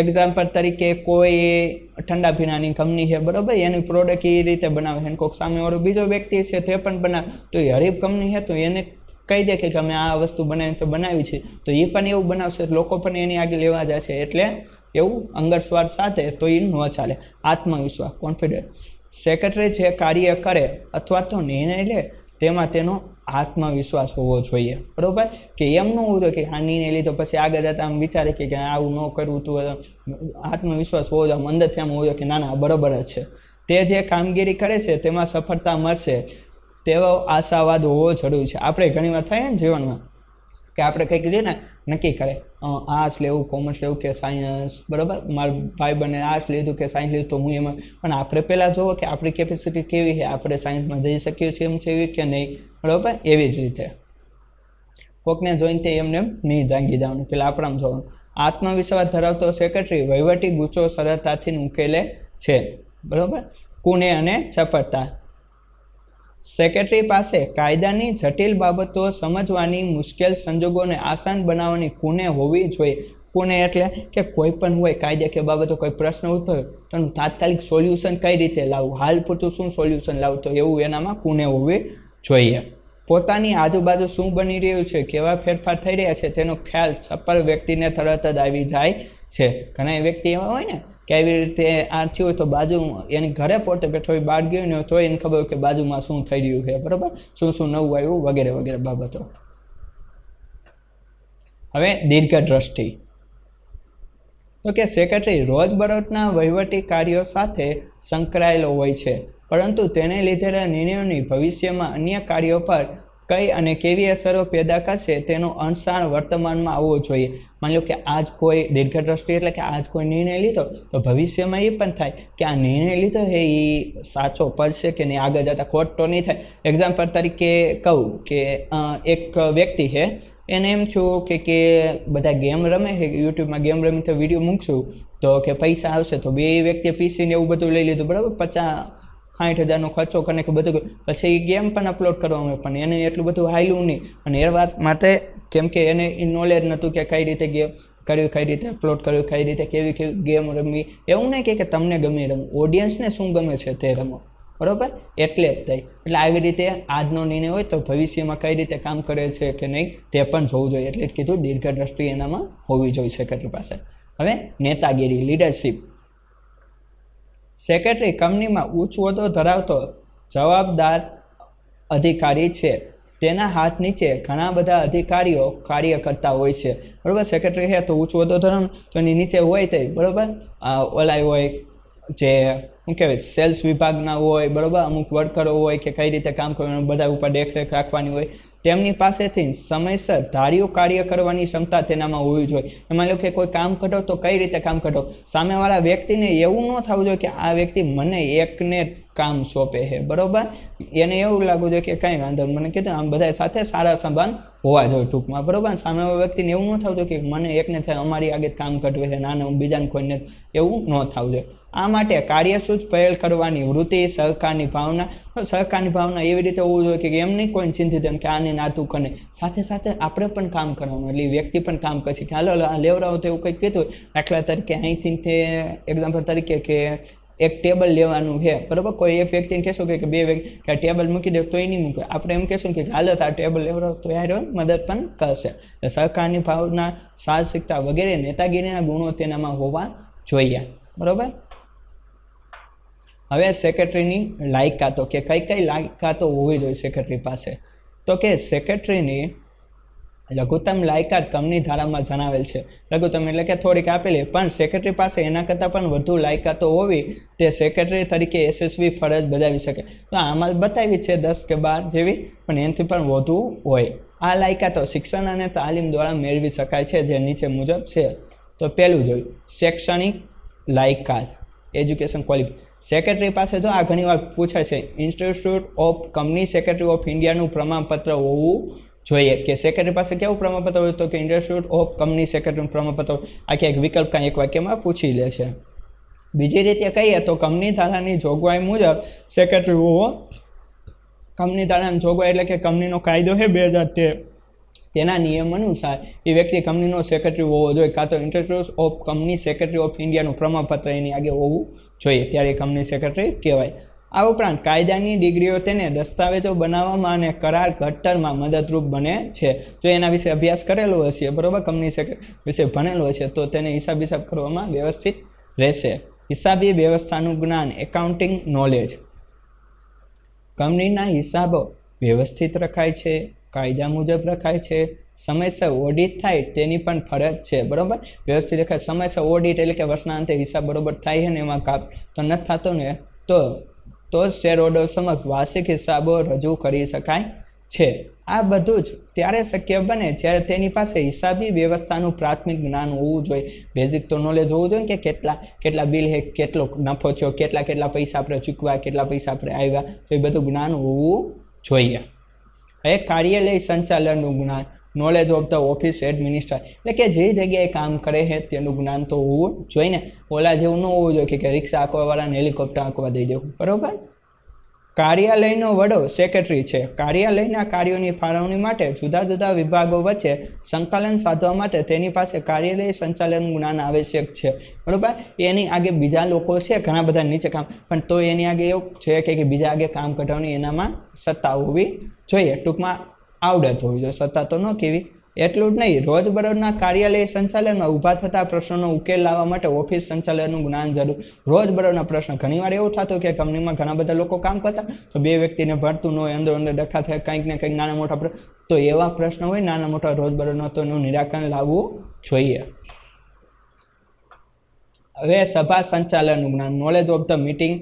એક્ઝામ્પલ તરીકે કોઈ ઠંડા પીણાની કંપની છે, બરાબર, એની પ્રોડક્ટ એ રીતે બનાવે છે, કોઈક સામેવાળો બીજો વ્યક્તિ છે તે પણ બનાવે, તો એ હરીફ કંપની છે તો એને કહી દે કે અમે આ વસ્તુ બનાવી છે તો એ પણ એવું બનાવશે, લોકો પણ એની આગળ લેવા જશે. એટલે એવું અંગત સ્વાર્થ સાથે તો એ ન ચાલે. આત્મવિશ્વાસ, કોન્ફિડન્સ. સેક્રેટરી જે કાર્ય કરે અથવા તો નિર્ણય લે તેમાં તેનો આત્મવિશ્વાસ હોવો જોઈએ, બરાબર, કે એમ ન હોવું જોઈએ કે આ નિર્ણય લીધો પછી આગળ જતા આમ વિચારે કે આવું ન કરવું. તો આત્મવિશ્વાસ હોવો જોઈએ, અંદરથી આમ હોવો જોઈએ કે ના બરાબર જ છે. તે જે કામગીરી કરે છે તેમાં સફળતા મળશે તેવો આશાવાદ હોવો જરૂરી છે. આપણે ઘણીવાર થાય ને જીવનમાં કે આપણે કંઈક લઈએ ને નક્કી કરે આર્ટ્સ લેવું, કોમર્સ લેવું કે સાયન્સ, બરાબર. મારા ભાઈ બને આર્ટ્સ લીધું કે સાયન્સ લીધું તો હું એમાં, પણ આપણે પહેલાં જોવો કે આપણી કેપેસિટી કેવી છે, આપણે સાયન્સમાં જઈ શકીએ છીએ એમ છે કે નહીં, બરાબર. એવી જ રીતે કોકને જોઈને તે એમને એમ નહીં જાગી જવાનું, પેલા આપણામાં જોવાનું. આત્મવિશ્વાસ ધરાવતો સેક્રેટરી વહીવટી ગૂંચો સરળતાથી ઉકેલે છે, બરાબર. કુને અને ચપળતા. સેક્રેટરી પાસે કાયદાની જટિલ બાબતો સમજવાની, મુશ્કેલ સંજોગોને આસાન બનાવવાની કુને હોવી જોઈએ. કુને એટલે કે કોઈ પણ હોય કાયદા કે બાબતો કોઈ પ્રશ્ન ઉદ્ભવે તો તાત્કાલિક સોલ્યુશન કઈ રીતે લાવવું, હાલ પૂરતું શું સોલ્યુશન લાવવું, તો એવું એનામાં કુને હોવી જોઈએ. પોતાની આજુબાજુ શું બની રહ્યું છે, કેવા ફેરફાર થઈ રહ્યા છે તેનો ખ્યાલ ચપળ વ્યક્તિને તરત જ આવી જાય છે. ઘણા વ્યક્તિ એવા હોય ને કે આવી રીતે આ થયું હોય તો બાજુ એની ઘરે પોતે બેઠો હોય, બહાર ગયો ને તો એને ખબર હોય કે બાજુમાં શું થઈ રહ્યું છે, બરાબર, શું શું નવું આવ્યું વગેરે વગેરે બાબતો. હવે દીર્ઘ દ્રષ્ટિ. તો કે સેક્રેટરી રોજબરોજના વહીવટી કાર્યો સાથે સંકળાયેલો હોય છે, પરંતુ તેને લીધેલા નિર્ણયોની ભવિષ્યમાં અન્ય કાર્યો પર કઈ અને કેવી અસરો પેદા કરશે તેનો અંશાર વર્તમાનમાં આવવો જોઈએ. માની લો કે આજ કોઈ દીર્ઘદ્રષ્ટિ એટલે કે આજ કોઈ નિર્ણય લીધો તો ભવિષ્યમાં એ પણ થાય કે આ નિર્ણય લીધો છે એ સાચો પડશે કે નહીં, આગળ જતાં ખોટ તો નહીં થાય. એક્ઝામ્પલ તરીકે કહું કે એક વ્યક્તિ છે, એને એમ થયું કે બધા ગેમ રમે છે, યુટ્યુબમાં ગેમ રમી તો વિડીયો મૂકશું તો કે પૈસા આવશે, તો બે વ્યક્તિએ પીસી ને એવું બધું લઈ લીધું, બરાબર. 50-60 હજારનો ખર્ચો કરીને કે બધું, પછી એ ગેમ પણ અપલોડ કરવામાં પણ એને એટલું બધું હાલ્યું નહીં. અને એ વાત માટે કેમ કે એને એ નોલેજ નહોતું કે કઈ રીતે ગેમ કર્યું, કઈ રીતે અપલોડ કર્યું, કઈ રીતે કેવી કેવી ગેમ રમવી. એવું નહીં કે તમને ગમે રમવું, ઓડિયન્સને શું ગમે છે તે રમો, બરાબર. એટલે જ થાય. એટલે આવી રીતે આજનો નિર્ણય હોય તો ભવિષ્યમાં કઈ રીતે કામ કરે છે કે નહીં તે પણ જોવું જોઈએ. એટલે જ કીધું દીર્ઘ દ્રષ્ટિ એનામાં હોવી જોઈએ સેક્રેટરી પાસે. હવે નેતાગીરી, લીડરશિપ. સેક્રેટરી કંપનીમાં ઉચ્ચ હોદ્દો ધરાવતો જવાબદાર અધિકારી છે. તેના હાથ નીચે ઘણા બધા અધિકારીઓ કાર્ય કરતા હોય છે, બરાબર. સેક્રેટરી છે તો ઉચ્ચ હોદ્દો ધરાવવાનો, તો એની નીચે હોય તે, બરાબર, ઓલા હોય જે શું કહેવાય સેલ્સ વિભાગના હોય, બરાબર, અમુક વર્કરો હોય કે કઈ રીતે કામ કરવાનું બધા ઉપર દેખરેખ રાખવાની હોય. તેમની પાસેથી સમયસર ધાર્યું કાર્ય કરવાની ક્ષમતા તેનામાં હોવી જોઈએ. એમાં લો કે કોઈ કામ કરો તો કઈ રીતે કામ કરો, સામેવાળા વ્યક્તિને એવું ન થવું જોઈએ કે આ વ્યક્તિ મને એકને કામ સોંપે છે, બરાબર. એને એવું લાગવું જોઈએ કે કંઈ વાંધો, મને કીધું આમ બધા સાથે સારા સંબંધ હોવા જોઈએ ટૂંકમાં, બરાબર. સામેવાળા વ્યક્તિને એવું ન થવું જોઈએ કે મને એકને થાય અમારી આગળ કામ કરવું છે, ના હું બીજાને કોઈને, એવું ન થવું જોઈએ. આ માટે કાર્યસૂચ પહેલ કરવાની વૃત્તિ, સહકારની ભાવના. સહકારની ભાવના એવી રીતે હોવું જોઈએ કે એમ નહીં કોઈને ચિંતિત એમ કે આને નાતું કરે, સાથે સાથે આપણે પણ કામ કરવાનું, એટલે વ્યક્તિ પણ કામ કરશે કે હાલો લેવડાવો તો એવું કંઈક કીધું. દાખલા તરીકે અહીંથી તે એક્ઝામ્પલ તરીકે કે એક ટેબલ લેવાનું છે, બરાબર. કોઈ એક વ્યક્તિને કહેશો કે બે વ્યક્તિ કે ટેબલ મૂકી દે તો એ નહીં મૂકે, આપણે એમ કહેશું કે હાલો આ ટેબલ લેવડાવો તો યાર મદદ પણ કરશે. સહકારની ભાવના, સાહસિકતા વગેરે નેતાગીરીના ગુણો તેનામાં હોવા જોઈએ, બરાબર. હવે સેક્રેટરીની લાયકાતો કે કઈ લાયકાતો હોવી જોઈએ સેક્રેટરી પાસે. તો કે સેક્રેટરીની લઘુત્તમ લાયકાત કંપની ધારામાં જણાવેલ છે. લઘુત્તમ એટલે કે થોડીક આપેલી, પણ સેક્રેટરી પાસે એના કરતાં પણ વધુ લાયકાતો હોવી તે સેક્રેટરી તરીકે યશસ્વી ફરજ બજાવી શકે. તો આમાં બતાવી છે 10 કે 12 જેવી, પણ એનાથી પણ વધુ હોય. આ લાયકાતો શિક્ષણ અને તાલીમ દ્વારા મેળવી શકાય છે, જે નીચે મુજબ છે. તો પહેલું જોયું શૈક્ષણિક લાયકાત, એજ્યુકેશન ક્વોલિફિકેશન. સેક્રેટરી પાસે જો આ ઘણી વાર પૂછાય છે, institute of company secretary of ઇન્ડિયાનું પ્રમાણપત્ર હોવું જોઈએ. કે સેક્રેટરી પાસે કેવું પ્રમાણપત્ર હોય, તો કે ઇન્સ્ટિટ્યૂટ ઓફ કંપની સેક્રેટરીનું પ્રમાણપત્ર. આખી એક વિકલ્પ કાંઈ એક વાક્યમાં પૂછી લે છે. બીજી રીતે કહીએ તો કંપની ધારાની જોગવાઈ મુજબ સેક્રેટરી હોવો. કંપની ધારાની જોગવાઈ એટલે કે કંપનીનો કાયદો છે 2013, તેના નિયમ અનુસાર એ વ્યક્તિ કંપનીનો સેક્રેટરી હોવો જોઈએ, કાં તો institute of company secretary of ઇન્ડિયાનું પ્રમાણપત્ર એની આગળ હોવું જોઈએ, ત્યારે કંપની સેક્રેટરી કહેવાય. આ ઉપરાંત કાયદાની ડિગ્રીઓ તેને દસ્તાવેજો બનાવવામાં અને કરાર ઘડતરમાં મદદરૂપ બને છે. જો એના વિશે અભ્યાસ કરેલો હશે, બરાબર, કંપની સેક્રેટરી વિશે ભણેલો હશે તો તેને હિસાબ કરવામાં વ્યવસ્થિત રહેશે. હિસાબી વ્યવસ્થાનું જ્ઞાન, એકાઉન્ટિંગ નોલેજ. કંપનીના હિસાબો વ્યવસ્થિત રખાય છે, કાયદા મુજબ રખાય છે, સમયસર ઓડિટ થાય તેની પણ ફરજ છે, બરાબર. વ્યવસ્થિત રખાય, સમયસર ઓડિટ એટલે કે વર્ષના અંતે હિસાબ બરાબર થાય છે ને એમાં કાપ તો નથી થતો ને તો શેર હોલ્ડર સમક્ષ વાર્ષિક હિસાબો રજૂ કરી શકાય છે. આ બધું જ ત્યારે શક્ય બને જ્યારે તેની પાસે હિસાબી વ્યવસ્થાનું પ્રાથમિક જ્ઞાન હોવું જોઈએ. બેઝિક તો નોલેજ હોવું જોઈએ કે કેટલા બિલ છે, કેટલો નફો થયો, કેટલા પૈસા આપણે ચૂકવા, કેટલા પૈસા આપણે આવ્યા, તો એ બધું જ્ઞાન હોવું જોઈએ. હવે કાર્યાલય સંચાલનનું જ્ઞાન, knowledge of the office administrator, એટલે કે જે જગ્યાએ કામ કરે છે તેનું જ્ઞાન તો હોવું જોઈએ ને. ઓલા જેવું ન હોવું જોઈએ કે રિક્ષા આંકવાવાળાને હેલિકોપ્ટર આંકવા દઈ દેવું, બરાબર. કાર્યાલયનો વડો સેક્રેટરી છે. કાર્યાલયના કાર્યોની ફાળવણી માટે જુદા જુદા વિભાગો વચ્ચે સંકલન સાધવા માટે તેની પાસે કાર્યાલય સંચાલન જ્ઞાન આવશ્યક છે, બરાબર. એની આગે બીજા લોકો છે ઘણા બધા નીચે કામ, પણ તો એની આગે એવું છે કે બીજા આગે કામ કઢાવવાની એનામાં સત્તા હોવી જોઈએ, ટૂંકમાં આવડત હોવી જોઈએ, સત્તા તો ન કહેવી. એટલું જ નહીં, રોજબરોજના કાર્યાલય સંચાલનમાં ઊભા થતા પ્રશ્નોનો ઉકેલ લાવવા માટે ઓફિસ સંચાલનનું જ્ઞાન જરૂર. રોજબરોજના પ્રશ્ન, ઘણીવાર એવું થતું કે કંપનીમાં ઘણા બધા લોકો કામ કરતા, તો બે વ્યક્તિને ભરતું ન હોય, અંદર ડખા થાય, કંઈક ને કંઈક નાના મોટા પ્રશ્ન, તો એવા પ્રશ્ન હોય નાના મોટા રોજબરોજના, તો એનું નિરાકરણ લાવવું જોઈએ. હવે સભા સંચાલનનું જ્ઞાન, knowledge of the meeting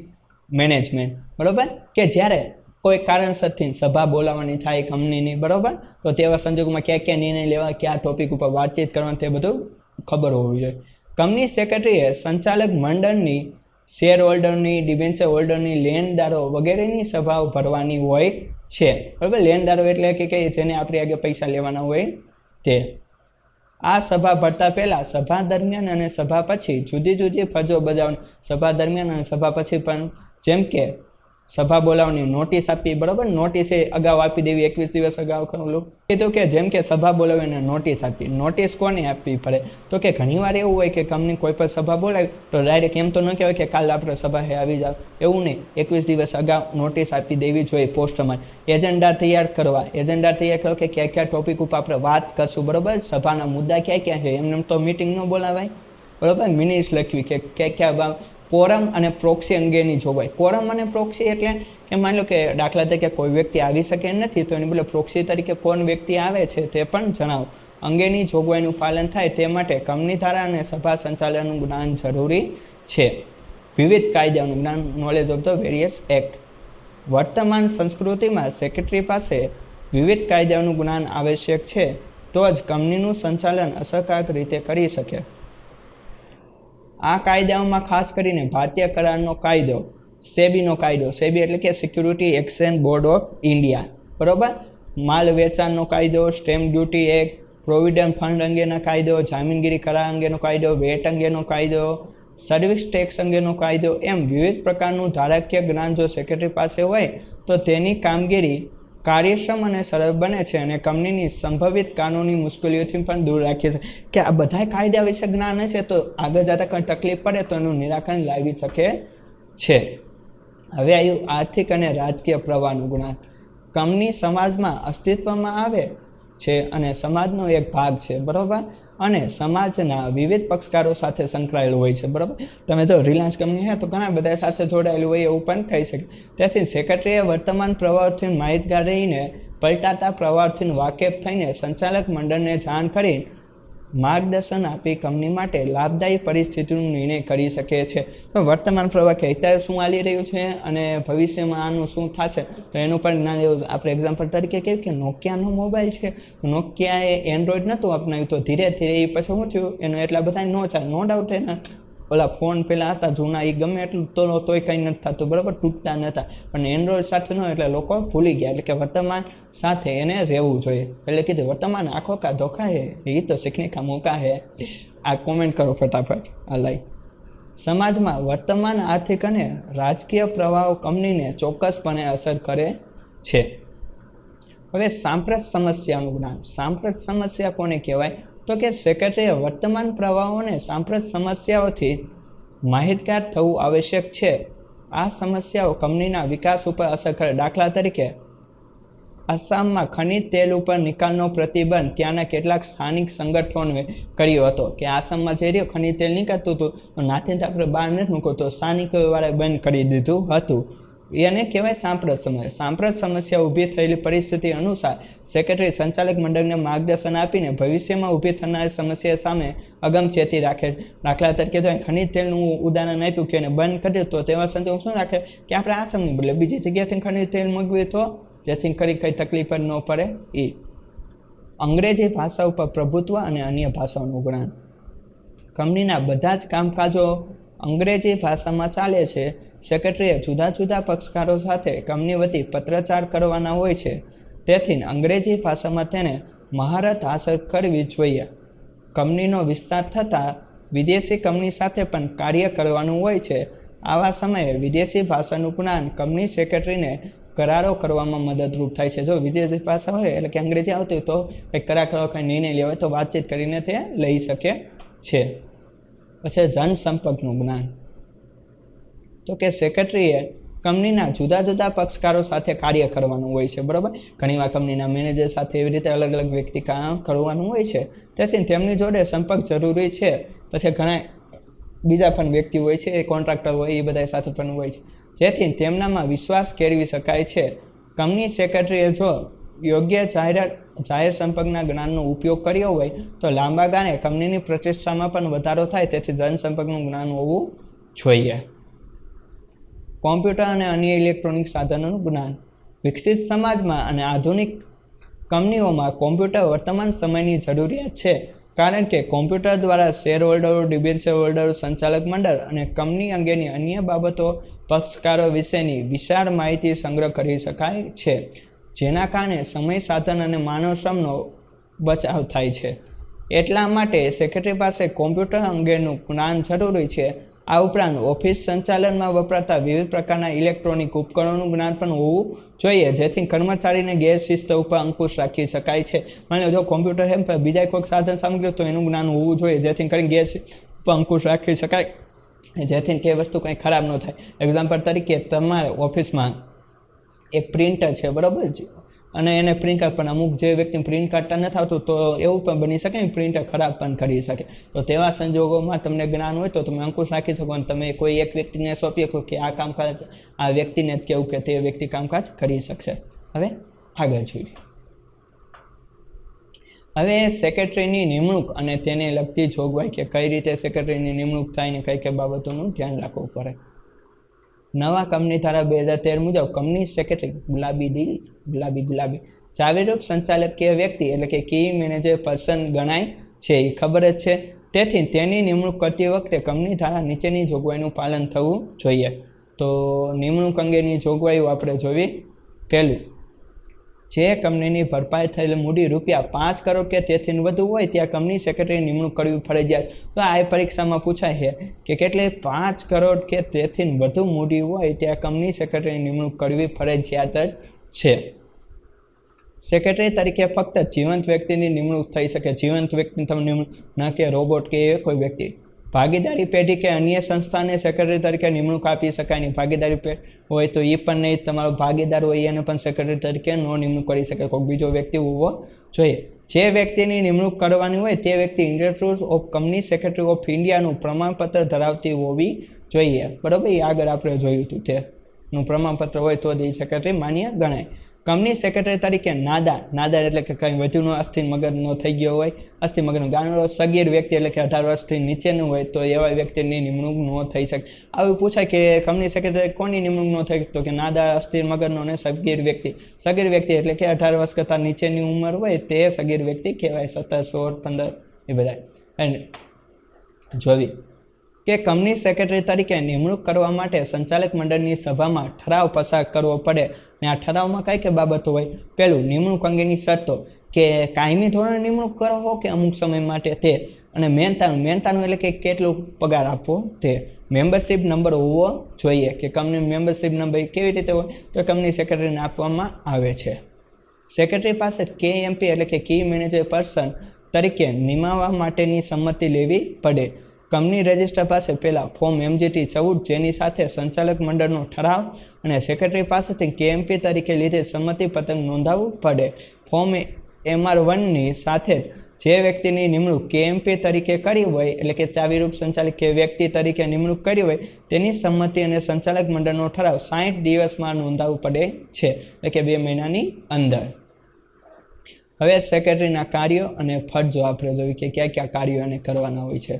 management, બરાબર. કે જ્યારે કોઈ કારણસરથી સભા બોલાવવાની થાય કંપનીની, બરાબર, તો તેવા સંજોગોમાં ક્યાં નિર્ણય લેવા, કયા ટોપિક ઉપર વાતચીત કરવાની, તે બધું ખબર હોવી જોઈએ. કંપની સેક્રેટરીએ સંચાલક મંડળની, શેર હોલ્ડરની, ડિબેન્ચર હોલ્ડરની, લેણદારો વગેરેની સભાઓ ભરવાની હોય છે, બરાબર. લેણદારો એટલે કે જેને આપણે આગળ પૈસા લેવાના હોય તે. આ સભા ભરતા પહેલાં સભા દરમિયાન અને સભા પછી જુદી જુદી ફરજો બજાવવાની. સભા દરમિયાન અને સભા પછી પણ, જેમ કે સભા બોલાવવાની નોટિસ આપવી, બરાબર. નોટિસ એ અગાઉ આપી દેવી, 21 દિવસ અગાઉ કરેલું કીધું કે જેમ કે સભા બોલાવીને નોટિસ આપવી. નોટિસ કોને આપવી પડે, તો કે ઘણીવાર એવું હોય કે કંપની કોઈ પણ સભા બોલાવી તો ડાયરેક્ટ એમ તો ન કહેવાય કે કાલ આપણે સભા આવી જાવ, એવું નહીં. 21 દિવસ અગાઉ નોટિસ આપી દેવી જોઈએ પોસ્ટમાં. એજન્ડા તૈયાર કરવા, એજન્ડા તૈયાર કરો કે કયા ટોપિક ઉપર આપણે વાત કરશું, બરાબર. સભાના મુદ્દા ક્યાં છે, એમને તો મિટિંગ ન બોલાવાય, બરાબર. મિનિટ્સ લખવી કે ક્યાં કોરમ અને પ્રોક્સી અંગેની જોગવાઈ. કોરમ અને પ્રોક્સી એટલે કે માની લો કે દાખલા તરીકે કોઈ વ્યક્તિ આવી શકે નથી, તો એની બદલે પ્રોક્સી તરીકે કોણ વ્યક્તિ આવે છે તે પણ જણાવો. અંગેની જોગવાઈનું પાલન થાય તે માટે કંપની ધારા અને સભા સંચાલનનું જ્ઞાન જરૂરી છે. વિવિધ કાયદાઓનું જ્ઞાન, knowledge of the various act. વર્તમાન સંસ્કૃતિમાં સેક્રેટરી પાસે વિવિધ કાયદાઓનું જ્ઞાન આવશ્યક છે, તો જ કંપનીનું સંચાલન અસરકારક રીતે કરી શકે. આ કાયદાઓમાં ખાસ કરીને ભારતીય કરારનો કાયદો, સેબીનો કાયદો, સેબી એટલે કે security exchange board of India, બરાબર. માલ વેચાણનો કાયદો, stamp duty act, provident fund અંગેના કાયદો, જામીનગીરી કરાર અંગેનો કાયદો, વેટ અંગેનો કાયદો, સર્વિસ ટેક્સ અંગેનો કાયદો, એમ વિવિધ પ્રકારનું ધારાકીય જ્ઞાન જો સેક્રેટરી પાસે હોય તો તેની કામગીરી કાર્યક્ષમ અને સરળ બને છે અને કંપનીની સંભવિત કાનૂની મુશ્કેલીઓથી પણ દૂર રાખે છે. કે આ બધા કાયદા વિશે જ્ઞાન હશે તો આગળ જતાં કંઈ તકલીફ પડે તો એનું નિરાકરણ લાવી શકે છે. હવે આવ્યું આર્થિક અને રાજકીય પ્રવાહનું જ્ઞાન. કંપની સમાજમાં અસ્તિત્વમાં આવે છે અને સમાજનો એક ભાગ છે, બરાબર. અને સમાજના વિવિધ પક્ષકારો સાથે સંકળાયેલું હોય છે, બરાબર. તમે જો રિલાયન્સ કંપની છે તો ઘણા બધા સાથે જોડાયેલું હોય એવું પણ થઈ શકે. તેથી સેક્રેટરીએ વર્તમાન પ્રવાહથી માહિતગાર રહીને પલટાતા પ્રવાહથી વાકેફ થઈને સંચાલક મંડળને જાણ કરી માર્ગદર્શન આપી કંપની માટે લાભદાયી પરિસ્થિતિનો નિર્ણય કરી શકે છે. તો વર્તમાન પ્રવાહ કે અત્યારે શું ચાલી રહ્યું છે અને ભવિષ્યમાં આનું શું થશે તો એનું પણ જ્ઞાન એવું. આપણે એક્ઝામ્પલ તરીકે કહીએ કે નોકિયાનો મોબાઈલ છે, નોકિયાએ એન્ડ્રોઈડ નહોતું અપનાવ્યું, તો ધીરે ધીરે એ પછી શું થયું, એનું એટલા બધા ન ચાલે, નો ડાઉટ. એના ઓલા ફોન પહેલાં હતા જૂના, એ ગમે એટલું તોય કંઈ નથી થતું, બરાબર, તૂટતા નહોતા. પણ એન્ડ્રોઈડ સાથે ન એટલે લોકો ભૂલી ગયા, એટલે કે વર્તમાન સાથે એને રહેવું જોઈએ. એટલે કીધું વર્તમાન આંખો કા ધોખા હે, એ તો શીખને કા મોકા હે. આ કોમેન્ટ કરો ફટાફટ, આ લાઈક. સમાજમાં વર્તમાન આર્થિક અને રાજકીય પ્રવાહો કંપનીને ચોક્કસપણે અસર કરે છે. હવે સાંપ્રત સમસ્યાનું જ્ઞાન. સાંપ્રત સમસ્યા કોને કહેવાય, તો કે સેક્રેટરીએ વર્તમાન પ્રવાહોને સાંપ્રત સમસ્યાઓથી માહિતગાર થવું આવશ્યક છે. આ સમસ્યાઓ કંપનીના વિકાસ ઉપર અસર કરે. દાખલા તરીકે આસામમાં ખનિજ તેલ ઉપર નિકાલનો પ્રતિબંધ ત્યાંના કેટલાક સ્થાનિક સંગઠનોએ કર્યો હતો. કે આસામમાં જે રહ્યો ખનિજ તેલ નીકળતું હતું તો નાથી આપણે બહાર નથી મૂકવું, તો સ્થાનિકોવાળાએ બંધ કરી દીધું હતું. એને કહેવાય સાંપ્રત સમસ્યા. સાંપ્રત સમસ્યા ઊભી થયેલી પરિસ્થિતિ અનુસાર સેક્રેટરી સંચાલક મંડળને માર્ગદર્શન આપીને ભવિષ્યમાં ઊભી થનારી સમસ્યા સામે અગમચેતી રાખે. દાખલા તરીકે જો ખનિજ તેલનું ઉદાહરણ આપ્યું કે એને બંધ કર્યું તો તેવા સંજોગ શું રાખે કે આપણે આસામની બદલે બીજી જગ્યાએથી ખનિજ તેલ મગવીએ તો જેથી કરી કંઈ તકલીફ જ ન પડે એ. અંગ્રેજી ભાષા ઉપર પ્રભુત્વ અને અન્ય ભાષાઓનું જ્ઞાન. કંપનીના બધા જ કામકાજો અંગ્રેજી ભાષામાં ચાલે છે. સેક્રેટરીએ જુદા જુદા પક્ષકારો સાથે કંપની વતી પત્રચાર કરવાના હોય છે, તેથી અંગ્રેજી ભાષામાં તેને મહારત હાંસલ કરવી જોઈએ. કંપનીનો વિસ્તાર થતાં વિદેશી કંપની સાથે પણ કાર્ય કરવાનું હોય છે. આવા સમયે વિદેશી ભાષાનું જ્ઞાન કંપની સેક્રેટરીને કરારો કરવામાં મદદરૂપ થાય છે. જો વિદેશી ભાષા હોય એટલે કે અંગ્રેજી આવતી હોય તો કંઈક કરાર કરવા કંઈ નિર્ણય લેવાય તો વાતચીત કરીને તે લઈ શકે છે. પછી જનસંપર્કનું જ્ઞાન. તો કે સેક્રેટરીએ કંપનીના જુદા જુદા પક્ષકારો સાથે કાર્ય કરવાનું હોય છે, બરાબર. ઘણીવાર કંપનીના મેનેજર સાથે એવી રીતે અલગ અલગ વ્યક્તિ કામ કરવાનું હોય છે, તેથી તેમની જોડે સંપર્ક જરૂરી છે. પછી ઘણા બીજા પણ વ્યક્તિ હોય છે, એ કોન્ટ્રાક્ટર હોય, એ બધા સાથે પણ હોય છે, જેથી તેમનામાં વિશ્વાસ કેળવી શકાય છે. કંપની સેક્રેટરીએ જો યોગ્ય જાહેર સંપર્કના જ્ઞાનનો ઉપયોગ કર્યો હોય તો લાંબા ગાળે કંપનીની પ્રતિષ્ઠામાં પણ વધારો થાય, તેથી જનસંપર્કનું જ્ઞાન હોવું જોઈએ. કોમ્પ્યુટર અને અન્ય ઇલેક્ટ્રોનિક સાધનોનું જ્ઞાન. વિકસિત સમાજમાં અને આધુનિક કંપનીઓમાં કોમ્પ્યુટર વર્તમાન સમયની જરૂરિયાત છે, કારણ કે કોમ્પ્યુટર દ્વારા શેર હોલ્ડરો, ડિબેન્ચર હોલ્ડરો, સંચાલક મંડળ અને કંપની અંગેની અન્ય બાબતો પક્ષકારો વિશેની વિશાળ માહિતી સંગ્રહ કરી શકાય છે, જેના કારણે સમય, સાધન અને માનવ શ્રમનો બચાવ થાય છે. એટલા માટે સેક્રેટરી પાસે કોમ્પ્યુટર અંગેનું જ્ઞાન જરૂરી છે. આ ઉપરાંત ઓફિસ સંચાલનમાં વપરાતા વિવિધ પ્રકારના ઇલેક્ટ્રોનિક ઉપકરણોનું જ્ઞાન પણ હોવું જોઈએ, જેથી કર્મચારીને ગેરશિસ્ત ઉપર અંકુશ રાખી શકાય છે. માની લો જો કોમ્પ્યુટર છે પણ બીજા કોઈ સાધન સામગ્રી તો એનું જ્ઞાન હોવું જોઈએ, જેથી કરીને ગેરશિસ્ત ઉપર અંકુશ રાખી શકાય, જેથી કે વસ્તુ કંઈ ખરાબ ન થાય. એક્ઝામ્પલ તરીકે તમારે ઓફિસમાં એક પ્રિન્ટર છે, બરાબર છે, અને એને પ્રિન્ટ પણ અમુક જે વ્યક્તિ પ્રિન્ટ કાઢતા નથી આવતું તો એવું પણ બની શકે ને પ્રિન્ટર ખરાબ પણ કરી શકે. તો તેવા સંજોગોમાં તમને જ્ઞાન હોય તો તમે અંકુશ રાખી શકો અને તમે કોઈ એક વ્યક્તિને સોંપી શકો કે આ કામકાજ આ વ્યક્તિને જ કહેવું કે તે વ્યક્તિ કામકાજ કરી શકશે. હવે આગળ જોઈએ. હવે સેક્રેટરીની નિમણૂક અને તેને લગતી જોગવાઈ કે કઈ રીતે સેક્રેટરીની નિમણૂક થાય ને કઈ કઈ બાબતોનું ધ્યાન રાખવું પડે. નવા કંપની ધારા 2013 મુજબ કંપની સેક્રેટરી ગુલાબી ચાવીરૂપ સંચાલકીય વ્યક્તિ એટલે કે કી મેનેજર પર્સન ગણાય છે, એ ખબર જ છે. તેથી તેની નિમણૂક કરતી વખતે કંપની ધારા નીચેની જોગવાઈનું પાલન થવું જોઈએ. તો નિમણૂક અંગેની જોગવાઈઓ આપણે જોવી. પહેલું, જે કંપનીની ભરપાઈ થયેલ મૂડી ₹5 કરોડ કે તેથી વધુ હોય ત્યાં કંપની સેક્રેટરીની નિમણૂક કરવી ફરજિયાત. તો આ પરીક્ષામાં પૂછાય છે કે કેટલી 5 કરોડ કે તેથી વધુ મૂડી હોય ત્યાં કંપની સેક્રેટરીની નિમણૂક કરવી ફરજિયાત જ છે. સેક્રેટરી તરીકે ફક્ત જીવંત વ્યક્તિની નિમણૂક થઈ શકે. જીવંત વ્યક્તિની તમે નિમણૂક ન કે રોબોટ કે કોઈ વ્યક્તિ. ભાગીદારી પેઢી કે અન્ય સંસ્થાને સેક્રેટરી તરીકે નિમણૂક આપી શકાય નહીં. ભાગીદારી પેઢી હોય તો એ પણ નહીં, તમારો ભાગીદાર હોય એને પણ સેક્રેટરી તરીકે ન નિમણૂક કરી શકે, કોઈ બીજો વ્યક્તિ હોવો જોઈએ. જે વ્યક્તિની નિમણૂક કરવાની હોય તે વ્યક્તિ institute of company secretary of ઇન્ડિયાનું પ્રમાણપત્ર ધરાવતી હોવી જોઈએ, બરાબર. એ આગળ આપણે જોયું હતું તેનું પ્રમાણપત્ર હોય તો જ એ સેક્રેટરી માન્ય ગણાય. કંપની સેક્રેટરી તરીકે નાદાર એટલે કે કંઈ વધુનો અસ્થિ મગજનો થઈ ગયો હોય, અસ્થિ મગજનો ગાંડો સગીર વ્યક્તિ એટલે કે 18 વર્ષથી નીચેનું હોય તો એવા વ્યક્તિની નિમણૂક ન થઈ શકે. આવું પૂછાય કે કંપની સેક્રેટરી કોની નિમણૂક ન થઈ, તો કે નાદાર, અસ્થિર મગજનો અને સગીર વ્યક્તિ. સગીર વ્યક્તિ એટલે કે 18 વર્ષ કરતાં નીચેની ઉંમર હોય તે સગીર વ્યક્તિ કહેવાય. 17, 16, 15 એ બધા. અને જોવી કે કંપની સેક્રેટરી તરીકે નિમણૂક કરવા માટે સંચાલક મંડળની સભામાં ઠરાવ પસાર કરવો પડે. ને આ ઠરાવમાં કઈ કઈ બાબતો હોય. પહેલું, નિમણૂક અંગેની શરતો કે કાયમી ધોરણે નિમણૂક કરો હો કે અમુક સમય માટે તે. અને મહેનતાણું એટલે કે કેટલું પગાર આપવો તે. મેમ્બરશિપ નંબર હોવો જોઈએ કે કંપની મેમ્બરશિપ નંબર કેવી રીતે હોય તો કંપની સેક્રેટરીને આપવામાં આવે છે. સેક્રેટરી પાસે KMP એટલે કે કી મેનેજર પર્સન તરીકે નિમાવવા માટેની સંમતિ લેવી પડે. કંપની રજિસ્ટર પાસે પહેલાં ફોર્મ MGT 14 જેની સાથે સંચાલક મંડળનો ઠરાવ અને સેક્રેટરી પાસેથી KMP તરીકે લીધેલ સંમતિ પત્રક નોંધાવવું પડે. ફોર્મ MR1ની સાથે જે વ્યક્તિની નિમણૂક KMP તરીકે કરી હોય એટલે કે ચાવીરૂપ સંચાલક કે વ્યક્તિ તરીકે નિમણૂક કરી હોય તેની સંમતિ અને સંચાલક મંડળનો ઠરાવ 60 દિવસમાં નોંધાવવું પડે છે, એટલે કે 2 મહિનાની અંદર. હવે સેક્રેટરીના કાર્યો અને ફરજો આપણે જોઈએ કે કયા કયા કાર્યો એને કરવાના હોય છે.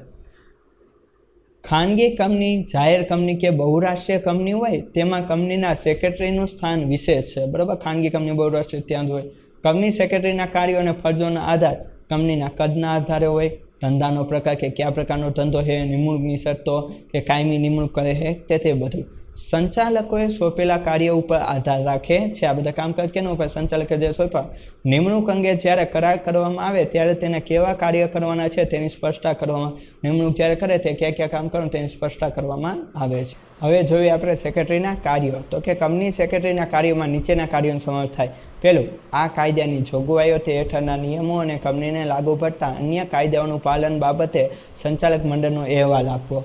ખાનગી કંપની, જાહેર કંપની કે બહુરાષ્ટ્રીય કંપની હોય તેમાં કંપનીના સેક્રેટરીનું સ્થાન વિશેષ છે, બરાબર. ખાનગી કંપની, બહુરાષ્ટ્રીય ત્યાં જ હોય. કંપની સેક્રેટરીના કાર્યો અને ફરજોના આધાર કંપનીના કદના આધારે હોય, ધંધાનો પ્રકાર કે કયા પ્રકારનો ધંધો છે, નિમણૂકની શરતો કે કાયમી નિમણૂક કરે છે, તે બધું. સંચાલકોએ સોંપેલા કાર્ય ઉપર આધાર રાખે છે. આ બધા કામકાજ કેના ઉપર? સંચાલકે જે સોંપ્યા. નિમણૂક અંગે જ્યારે કરાર કરવામાં આવે ત્યારે તેને કેવા કાર્ય કરવાના છે તેની સ્પષ્ટતા કરવામાં, નિમણૂક જ્યારે કરે તે કયા કયા કામ કરવાનું તેની સ્પષ્ટતા કરવામાં આવે છે. હવે જોઈએ આપણે સેક્રેટરીના કાર્યો. તો કે કંપની સેક્રેટરીના કાર્યોમાં નીચેના કાર્યોનો સમાવેશ થાય. પહેલું, આ કાયદાની જોગવાઈઓ તે હેઠળના નિયમો અને કંપનીને લાગુ પડતા અન્ય કાયદાઓનું પાલન બાબતે સંચાલક મંડળનો અહેવાલ આપવો.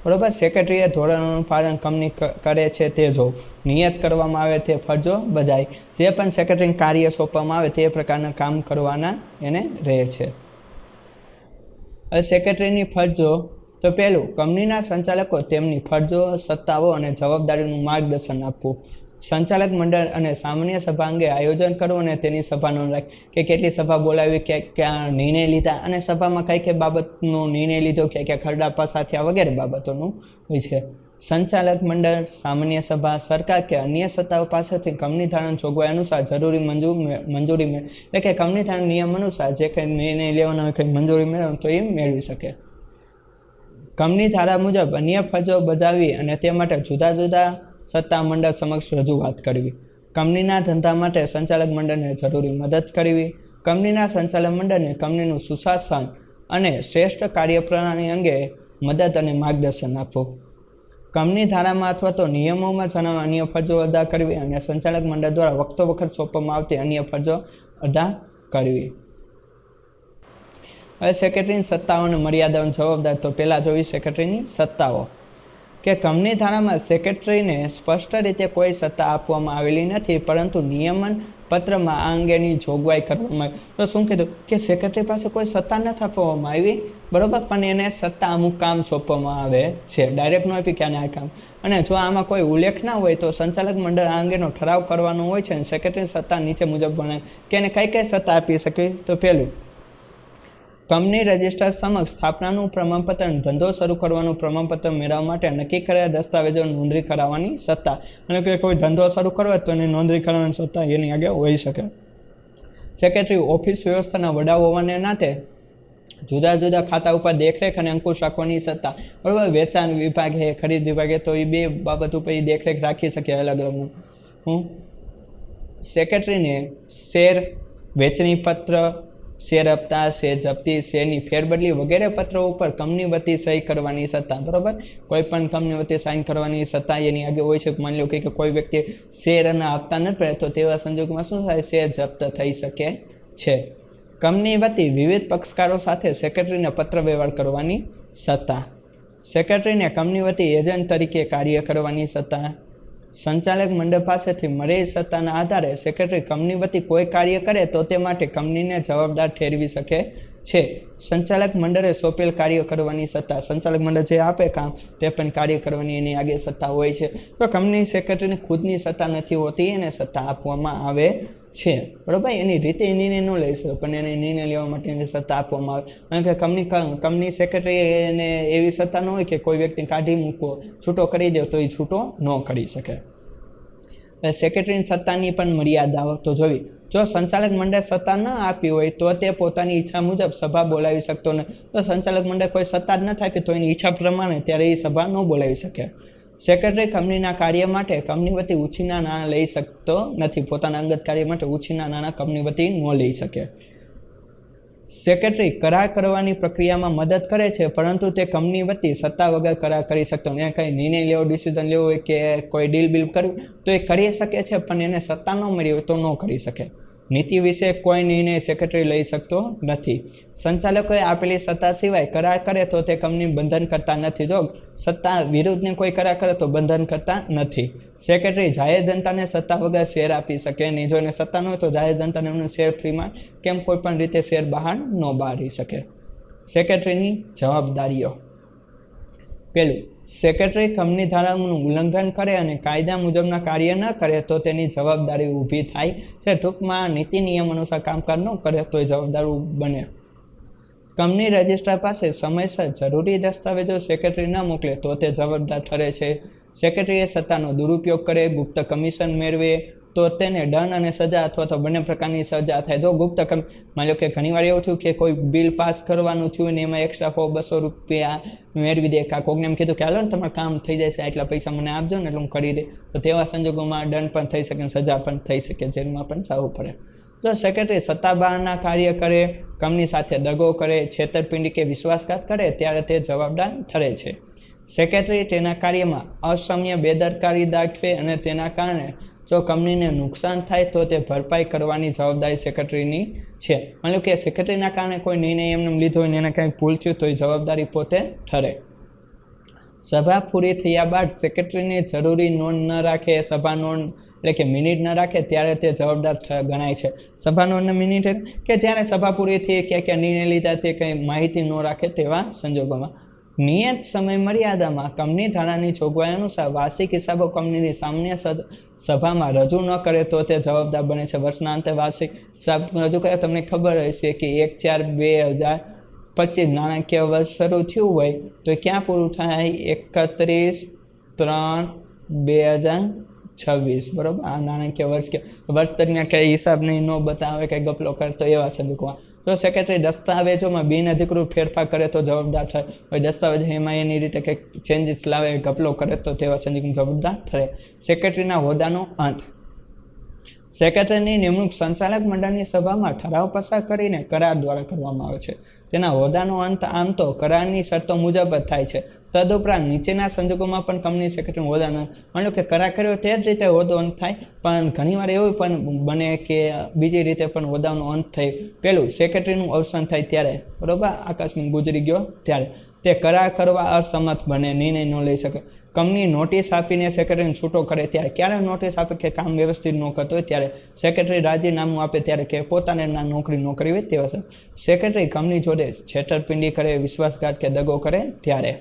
બરાબર. સેક્રેટરીએ ધોરણોનું પાલન કંપની કરે છે તે જોવું. નિયત કરવામાં આવે તે ફરજો બજાય. જે પણ સેક્રેટરીને કાર્ય સોંપવામાં આવે તે પ્રકારના કામ કરવાના એને રહે છે. હવે સેક્રેટરીની ફરજો. તો પહેલું, કંપનીના સંચાલકો તેમની ફરજો, સત્તાઓ અને જવાબદારીનું માર્ગદર્શન આપવું. સંચાલક મંડળ અને સામાન્ય સભા અંગે આયોજન કરવું અને તેની સભા નોંધ રાખવી કે કેટલી સભા બોલાવી, ક્યાં નિર્ણય લીધા અને સભામાં કઈ કઈ બાબતનો નિર્ણય લીધો, ક્યાં ખરડા પસાર થયા વગેરે બાબતોનું હોય છે. સંચાલક મંડળ, સામાન્ય સભા, સરકાર કે અન્ય સત્તાઓ પાસેથી કંપની ધારણ જોગવાઈ અનુસાર જરૂરી મંજૂરી એટલે કે કંપની ધારણ નિયમ અનુસાર જે કંઈ નિર્ણય લેવાનો હોય, કંઈ મંજૂરી મેળવવાનો તો એ મેળવી શકે. કંપની ધારા મુજબ અન્ય ફરજો બજાવવી અને તે માટે જુદા જુદા સત્તા મંડળ સમક્ષ રજૂઆત કરવી. કંપનીના ધંધા માટે સંચાલક મંડળને જરૂરી મદદ કરવી. કંપનીના સંચાલક મંડળને કંપનીનું સુશાસન અને શ્રેષ્ઠ કાર્યપ્રણાલી અંગે મદદ અને માર્ગદર્શન આપવું. કંપની ધારામાં અથવા તો નિયમોમાં જણાવવા અન્ય ફરજો અદા કરવી અને સંચાલક મંડળ દ્વારા વખતો વખત સોંપવામાં આવતી અન્ય ફરજો અદા કરવી. હવે સેક્રેટરીની સત્તાઓ અને મર્યાદાઓની જવાબદારી. તો પહેલાં જોઈ સેક્રેટરીની સત્તાઓ. કે કંપની ધારામાં સેક્રેટરીને સ્પષ્ટ રીતે કોઈ સત્તા આપવામાં આવેલી નથી, પરંતુ નિયમન પત્રમાં આ અંગેની જોગવાઈ કરવામાં આવી. તો શું કીધું કે સેક્રેટરી પાસે કોઈ સત્તા નથી આપવામાં આવી, બરાબર, પણ એને સત્તા અમુક કામ સોંપવામાં આવે છે. ડાયરેક્ટ ન આપી કે આને આ કામ. અને જો આમાં કોઈ ઉલ્લેખ ના હોય તો સંચાલક મંડળ આ અંગેનો ઠરાવ કરવાનો હોય છે. અને સેક્રેટરીની સત્તા નીચે મુજબ ગણાય કે એને કઈ કઈ સત્તા આપી શકે. તો પહેલું, કંપની રજિસ્ટર સમક્ષ સ્થાપનાનું પ્રમાણપત્ર અને ધંધો શરૂ કરવાનું પ્રમાણપત્ર મેળવવા માટે નક્કી કરેલા દસ્તાવેજો નોંધણી કરાવવાની સત્તા. અને કે કોઈ ધંધો શરૂ કરવો તો એની નોંધણી કરવાની સત્તા એની આગળ હોઈ શકે. સેક્રેટરી ઓફિસ વ્યવસ્થાના વડા હોવાને નાતે જુદા જુદા ખાતા ઉપર દેખરેખ અને અંકુશ રાખવાની સત્તા. બરાબર. વેચાણ વિભાગ છે, ખરીદ વિભાગ તો એ બે બાબત ઉપર એ દેખરેખ રાખી શકે અલગ અલગ. સેક્રેટરીને શેર વેચણી પત્ર, શેર હપ્તા, શેર જપ્તી, શેરની ફેરબદલી વગેરે પત્રો ઉપર કંપની વતી સહી કરવાની સત્તા. બરાબર. કોઈ પણ કંપની વતી સાઇન કરવાની સત્તા એની આગળ હોય છે. માની લો કે કોઈ વ્યક્તિ શેરના હપ્તા નથી ભરે તો તેવા સંજોગોમાં શું થાય? શેર જપ્ત થઈ શકે છે. કંપની વતી વિવિધ પક્ષકારો સાથે સેક્રેટરીને પત્ર વ્યવહાર કરવાની સત્તા. સેક્રેટરીને કંપની વતી એજન્ટ તરીકે કાર્ય કરવાની સત્તા. સંચાલક મંડળ પાસેથી મળેલી સત્તાના આધારે સેક્રેટરી કંપની વતી કોઈ કાર્ય કરે તો તે માટે કંપનીને જવાબદાર ઠેરવી શકે છે. સંચાલક મંડળે સોંપેલ કાર્ય કરવાની સત્તા. સંચાલક મંડળ જે આપે કામ તે પણ કાર્ય કરવાની એની આગળ સત્તા હોય છે. તો કંપની સેક્રેટરીની ખુદની સત્તા નથી હોતી, એને સત્તા આપવામાં આવે છે. બરાબર. એની રીતે નિર્ણય ન લઈ શકે પણ એને નિર્ણય લેવા માટે એની સત્તા આપવામાં આવે. કારણ કે કંપની સેક્રેટરી એને એવી સત્તા ન હોય કે કોઈ વ્યક્તિ કાઢી મૂકવો, છૂટો કરી દે તો એ છૂટો ન કરી શકે. સેક્રેટરીની સત્તાની પણ મર્યાદાઓ તો જોવી. જો સંચાલક મંડળ સત્તા ન આપી હોય તો તે પોતાની ઈચ્છા મુજબ સભા બોલાવી શકતો નથી. તો સંચાલક મંડળ કોઈ સત્તા જ નથી આપી તો એની ઈચ્છા પ્રમાણે ત્યારે એ સભા ન બોલાવી શકે. સેક્રેટરી કંપનીના કાર્ય માટે કંપની વતી ઉછીના નાણાં લઈ શકતો નથી. પોતાના અંગત કાર્ય માટે ઉછીના નાણાં કંપની વતી ન લઈ શકે. સેક્રેટરી કરાર કરવાની પ્રક્રિયામાં મદદ કરે છે, પરંતુ તે કંપની વતી સત્તા વગર કરાર કરી શકતો નથી. કંઈ નિર્ણય લેવો, ડિસિઝન લેવો હોય કે કોઈ ડીલ બિલ કરવી તો એ કરી શકે છે, પણ એને સત્તા ન મળી હોય તો ન કરી શકે. નીતિ વિશે કોઈ નિર્ણય સેક્રેટરી લઈ શકતો નથી. સંચાલકોએ આપેલી સત્તા સિવાય કરાર કરે તો તે કંપની બંધન કરતા નથી. જો સત્તા વિરુદ્ધને કોઈ કરાર કરે તો બંધન કરતા નથી. સેક્રેટરી જાહેર જનતાને સત્તા વગર શેર આપી શકે નહીં. જો એને સત્તા ન હોય તો જાહેર જનતાને એમનું શેર ફ્રીમાં કેમ કોઈ પણ રીતે શેર બહાર ન બાળી શકે. સેક્રેટરીની જવાબદારીઓ. પહેલું, સેક્રેટરી કંપની ધારાનું ઉલ્લંઘન કરે અને કાયદા મુજબના કાર્ય ન કરે તો તેની જવાબદારી ઊભી થાય છે. ટૂંકમાં નીતિ નિયમ અનુસાર કામકાજ ન કરે તો એ જવાબદાર બને. કંપની રજિસ્ટ્રાર પાસે સમયસર જરૂરી દસ્તાવેજો સેક્રેટરી ન મોકલે તો તે જવાબદાર ઠરે છે. સેક્રેટરીએ સત્તાનો દુરુપયોગ કરે, ગુપ્ત કમિશન મેળવે તો તેને દંડ અને સજા અથવા તો બંને પ્રકારની સજા થાય. જો ગુપ્ત માની લો કે ઘણીવાર એવું થયું કે કોઈ બિલ પાસ કરવાનું થયું ને એમાં એક્સ્ટ્રા 100-200 રૂપિયા મેળવી દે, કાં કોકને એમ કીધું કે હાલો ને તમારું કામ થઈ જશે, એટલા પૈસા મને આપજો ને એટલે હું કરી દે, તો તેવા સંજોગોમાં દંડ પણ થઈ શકે, સજા પણ થઈ શકે, જેલમાં પણ જવું પડે. જો સેક્રેટરી સત્તા બહારના કાર્ય કરે, કંપની સાથે દગો કરે, છેતરપિંડી કે વિશ્વાસઘાત કરે ત્યારે તે જવાબદાર ઠરે છે. સેક્રેટરી તેના કાર્યમાં અસમ્ય બેદરકારી દાખવે અને તેના કારણે જો કંપનીને નુકસાન થાય તો તે ભરપાઈ કરવાની જવાબદારી સેક્રેટરીની છે. માની લો કે સેક્રેટરીના કારણે કોઈ નિર્ણય એમને લીધો હોય ને એને કંઈક ભૂલ થયું તો એ જવાબદારી પોતે ઠરે. સભા પૂરી થયા બાદ સેક્રેટરીને જરૂરી નોંધ ન રાખે, સભા નોંધ એટલે કે મિનિટ ન રાખે ત્યારે તે જવાબદાર ગણાય છે. સભા નોંધ મિનિટ કે જ્યારે સભા પૂરી થઈ ક્યાં નિર્ણય લીધા તે કંઈ માહિતી ન રાખે તેવા સંજોગોમાં. નિયત સમય મર્યાદામાં કંપની ધારાની જોગવાઈ અનુસાર વાર્ષિક હિસાબો કંપનીની સામાન્ય સભામાં રજૂ ન કરે તો તે જવાબદાર બને છે. વર્ષના અંતે વાર્ષિક હિસાબ રજૂ કરે. તમને ખબર હશે કે 1/4/2025 નાણાકીય વર્ષ શરૂ થયું હોય તો ક્યાં પૂરું થાય? 31/3/2026, બરાબર. આ નાણાકીય વર્ષ કે વર્ષ દરમિયાન કંઈ હિસાબ નહીં, ન બતાવે, કંઈ ગપલો કરતો એવા સંજોગોમાં. જો સેક્રેટરી દસ્તાવેજોમાં બિનઅધિકૃત ફેરફાર કરે તો જવાબદાર ઠરે. હોય દસ્તાવેજ એમાં એની રીતે કંઈક ચેન્જીસ લાવે, ગપલો કરે તો તેવા સંજોગોમાં જવાબદાર ઠરે. સેક્રેટરીના હોદ્દાનો અંત. સેક્રેટરીની નિમણૂક સંચાલક મંડળની સભામાં ઠરાવ પસાર કરીને કરાર દ્વારા કરવામાં આવે છે. તેના હોદ્દાનો અંત આમ તો કરારની શરતો મુજબ જ થાય છે. તદુપરાંત નીચેના સંજોગોમાં પણ કંપની સેક્રેટરીનો હોદ્દાનો માની લો કે કરાર કર્યો તે જ રીતે હોદ્દો અંત થાય, પણ ઘણીવાર એવું પણ બને કે બીજી રીતે પણ હોદ્દાનો અંત થાય. પહેલું, સેક્રેટરીનું અવસાન થાય ત્યારે, બરાબર, આકસ્મિક ગુજરી ગયો ત્યારે. તે કરાર કરવા અસમર્થ બને, નિર્ણય ન લઈ શકે. કંપની નોટિસ આપીને સેક્રેટરીને છૂટો કરે ત્યારે. ક્યારે નોટિસ આપે કે કામ વ્યવસ્થિત ન કરતો હોય ત્યારે. સેક્રેટરી રાજીનામું આપે ત્યારે કે પોતાને નોકરી ન કરવી હોય તેવા. સેક્રેટરી કંપની જોડે છેતરપિંડી કરે, વિશ્વાસઘાત કે દગો કરે ત્યારે.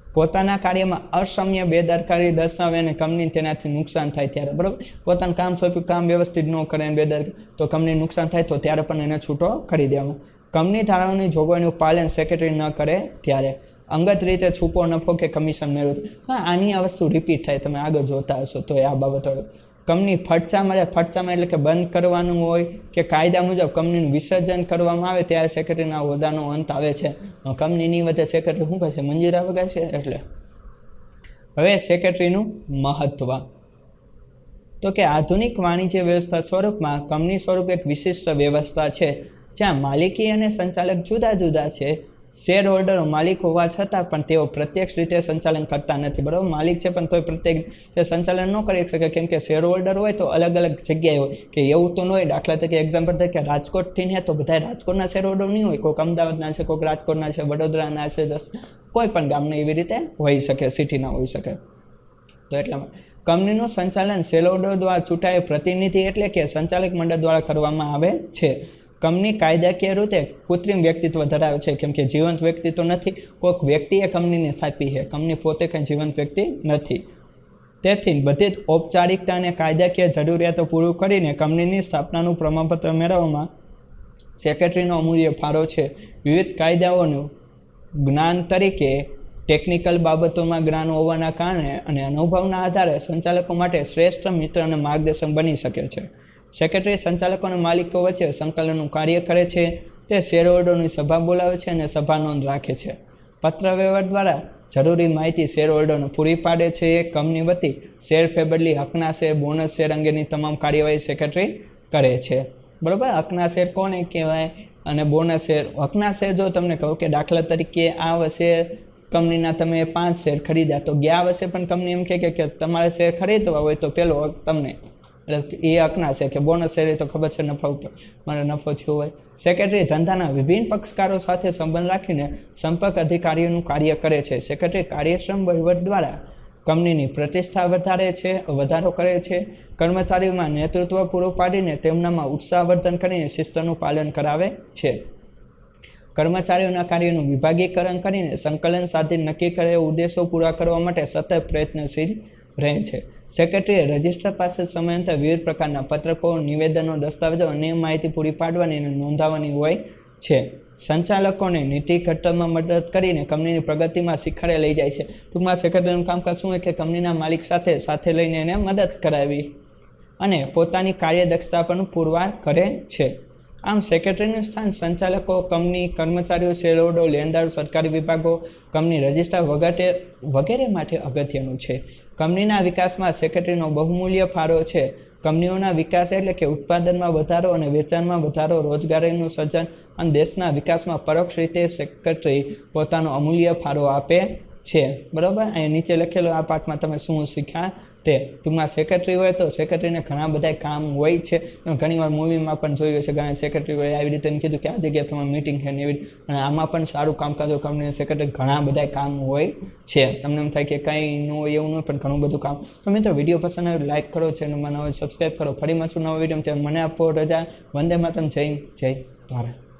પોતાના કાર્યમાં અસમ્ય બેદરકારી દર્શાવે અને કંપની તેનાથી નુકસાન થાય ત્યારે, બરાબર. પોતાનું કામ સોંપ્યું, કામ વ્યવસ્થિત ન કરે અને બેદરકારી તો કંપની નુકસાન થાય તો ત્યારે પણ એને છૂટો કરી દેવામાં. કંપની ધારાઓની જોગવાઈનું પાલન સેક્રેટરી ન કરે ત્યારે. અંગત રીતે છૂપો નફો કે કમિશન મેળવે. હા, આની આ વસ્તુ રિપીટ થાય, તમે આગળ જોતા હશો તો આ બાબતો. કંપની ફટચામાં એટલે કે બંધ કરવાનું હોય કે કાયદા મુજબ કંપનીનું વિસર્જન કરવામાં આવે ત્યારે સેક્રેટરીના હોદ્દાનો અંત આવે છે. કંપનીની વચ્ચે સેક્રેટરી શું કરશે? મંજીરા વગાડશે. એટલે હવે સેક્રેટરીનું મહત્વ. તો કે આધુનિક વાણિજ્ય વ્યવસ્થા સ્વરૂપમાં કંપની સ્વરૂપ એક વિશિષ્ટ વ્યવસ્થા છે જ્યાં માલિકી અને સંચાલક જુદા જુદા છે. શેર હોલ્ડરો માલિક હોવા છતાં પણ તેઓ પ્રત્યક્ષ રીતે સંચાલન કરતા નથી, બરાબર. માલિક છે પણ તોય પ્રત્યેક સંચાલન ન કરી શકે, કેમ કે શેર હોલ્ડર હોય તો અલગ અલગ જગ્યાએ હોય કે એવું તો ન હોય. દાખલા તરીકે એક્ઝામ્પલ તરીકે રાજકોટથી ને તો બધા રાજકોટના શેર હોલ્ડર નહીં હોય, કોઈક અમદાવાદના છે, કોઈક રાજકોટના છે, વડોદરાના છે, કોઈ પણ ગામના એવી રીતે હોઈ શકે, સિટીના હોઈ શકે. તો એટલા કંપનીનું સંચાલન શેર હોલ્ડર દ્વારા ચૂંટાયેલ પ્રતિનિધિ એટલે કે સંચાલક મંડળ દ્વારા કરવામાં આવે છે. કંપની કાયદાકીય રીતે કૃત્રિમ વ્યક્તિત્વ ધરાવે છે, કેમ કે જીવંત વ્યક્તિત્વ નથી. કોઈક વ્યક્તિએ કંપનીને સ્થાપી છે, કંપની પોતે કંઈ જીવંત વ્યક્તિ નથી. તેથી બધી જ ઔપચારિકતા અને કાયદાકીય જરૂરિયાતો પૂરું કરીને કંપનીની સ્થાપનાનું પ્રમાણપત્ર મેળવવામાં સેક્રેટરીનો અમૂલ્ય ફાળો છે. વિવિધ કાયદાઓનું જ્ઞાન તરીકે ટેકનિકલ બાબતોમાં જ્ઞાન હોવાના કારણે અને અનુભવના આધારે સંચાલકો માટે શ્રેષ્ઠ મિત્ર અને માર્ગદર્શન બની શકે છે. સેક્રેટરી સંચાલકો અને માલિકો વચ્ચે સંકલનનું કાર્ય કરે છે. તે શેર હોલ્ડરોની સભા બોલાવે છે અને સભા નોંધ રાખે છે. પત્ર વ્યવહાર દ્વારા જરૂરી માહિતી શેર હોલ્ડરોને પૂરી પાડે છે. કંપની વતી શેર ફેરબદલી, હકના શેર, બોનસ શેર અંગેની તમામ કાર્યવાહી સેક્રેટરી કરે છે, બરાબર. હકના શેર કોને કહેવાય અને બોનસ શેર. હકના શેર જો તમને કહું કે દાખલા તરીકે આ વર્ષે કંપનીના તમે 5 શેર ખરીદ્યા તો ગયા વર્ષે પણ કંપની એમ કહે કે તમારે શેર ખરીદવા હોય તો પેલો હક તમને, એટલે એ હકના છે. કે બોનસ શેર તો ખબર છે નફો ઉપર મને નફો થયો હોય. સેક્રેટરી ધંધાના વિભિન્ન પક્ષકારો સાથે સંબંધ રાખીને સંપર્ક અધિકારીઓનું કાર્ય કરે છે. સેક્રેટરી કાર્યક્ષમ વહીવટ દ્વારા કંપનીની પ્રતિષ્ઠા વધારો કરે છે. કર્મચારીઓમાં નેતૃત્વ પૂરું પાડીને તેમનામાં ઉત્સાહવર્ધન કરીને શિસ્તનું પાલન કરાવે છે. કર્મચારીઓના કાર્યોનું વિભાગીકરણ કરીને સંકલન સાધી નક્કી કરેલા ઉદ્દેશો પૂરા કરવા માટે સતત પ્રયત્નશીલ રહે છે. સેક્રેટરીએ રજિસ્ટર પાસે સમયાંતરે વિવિધ પ્રકારના પત્રકો, નિવેદનો, દસ્તાવેજો અને માહિતી પૂરી પાડવાની અને નોંધાવવાની હોય છે. સંચાલકોને નીતિ ઘડતરમાં મદદ કરીને કંપનીની પ્રગતિમાં શિખરે લઈ જાય છે. ટૂંકમાં સેક્રેટરીનું કામકાજ શું હોય કે કંપનીના માલિક સાથે લઈને એને મદદ કરાવી અને પોતાની કાર્યદક્ષતા પણ પુરવાર કરે છે. આમ સેક્રેટરીનું સ્થાન સંચાલકો, કંપની કર્મચારીઓ, શેરહોલ્ડરો, લેણદારો, સરકારી વિભાગો, કંપની રજિસ્ટ્રાર વગેરે માટે અગત્યનું છે. કંપનીના વિકાસમાં સેક્રેટરીનો બહુમૂલ્ય ફાળો છે. કંપનીઓના વિકાસ એટલે કે ઉત્પાદનમાં વધારો અને વેચાણમાં વધારો, રોજગારીનું સર્જન અને દેશના વિકાસમાં પરોક્ષ રીતે સેક્રેટરી પોતાનો અમૂલ્ય ફાળો આપે છે. બરાબર. અહીં નીચે લખેલું આ પાઠમાં તમે શું શીખ્યા તે. ટૂંકમાં સેક્રેટરી હોય તો સેક્રેટરીને ઘણા બધા કામ હોય છે. ઘણીવાર મૂવીમાં પણ જોયું છે, ઘણા સેક્રેટરી હોય આવી રીતે કીધું કે આ જગ્યાએ તમારે મિટિંગ છે ને એવી. અને આમાં પણ સારું કામકાજ હોય. કંપનીના સેક્રેટરી ઘણા બધા કામ હોય છે. તમને એમ થાય કે કંઈ ન હોય એવું નહીં, પણ ઘણું બધું કામ. તો મિત્રો વિડીયો પસંદ આવે લાઈક કરો, ચેનલમાં નવા સબસ્ક્રાઈબ કરો. ફરી મળશું નવા વિડીયો. મને આપો રજા. વંદે માતરમ. જય ભારત.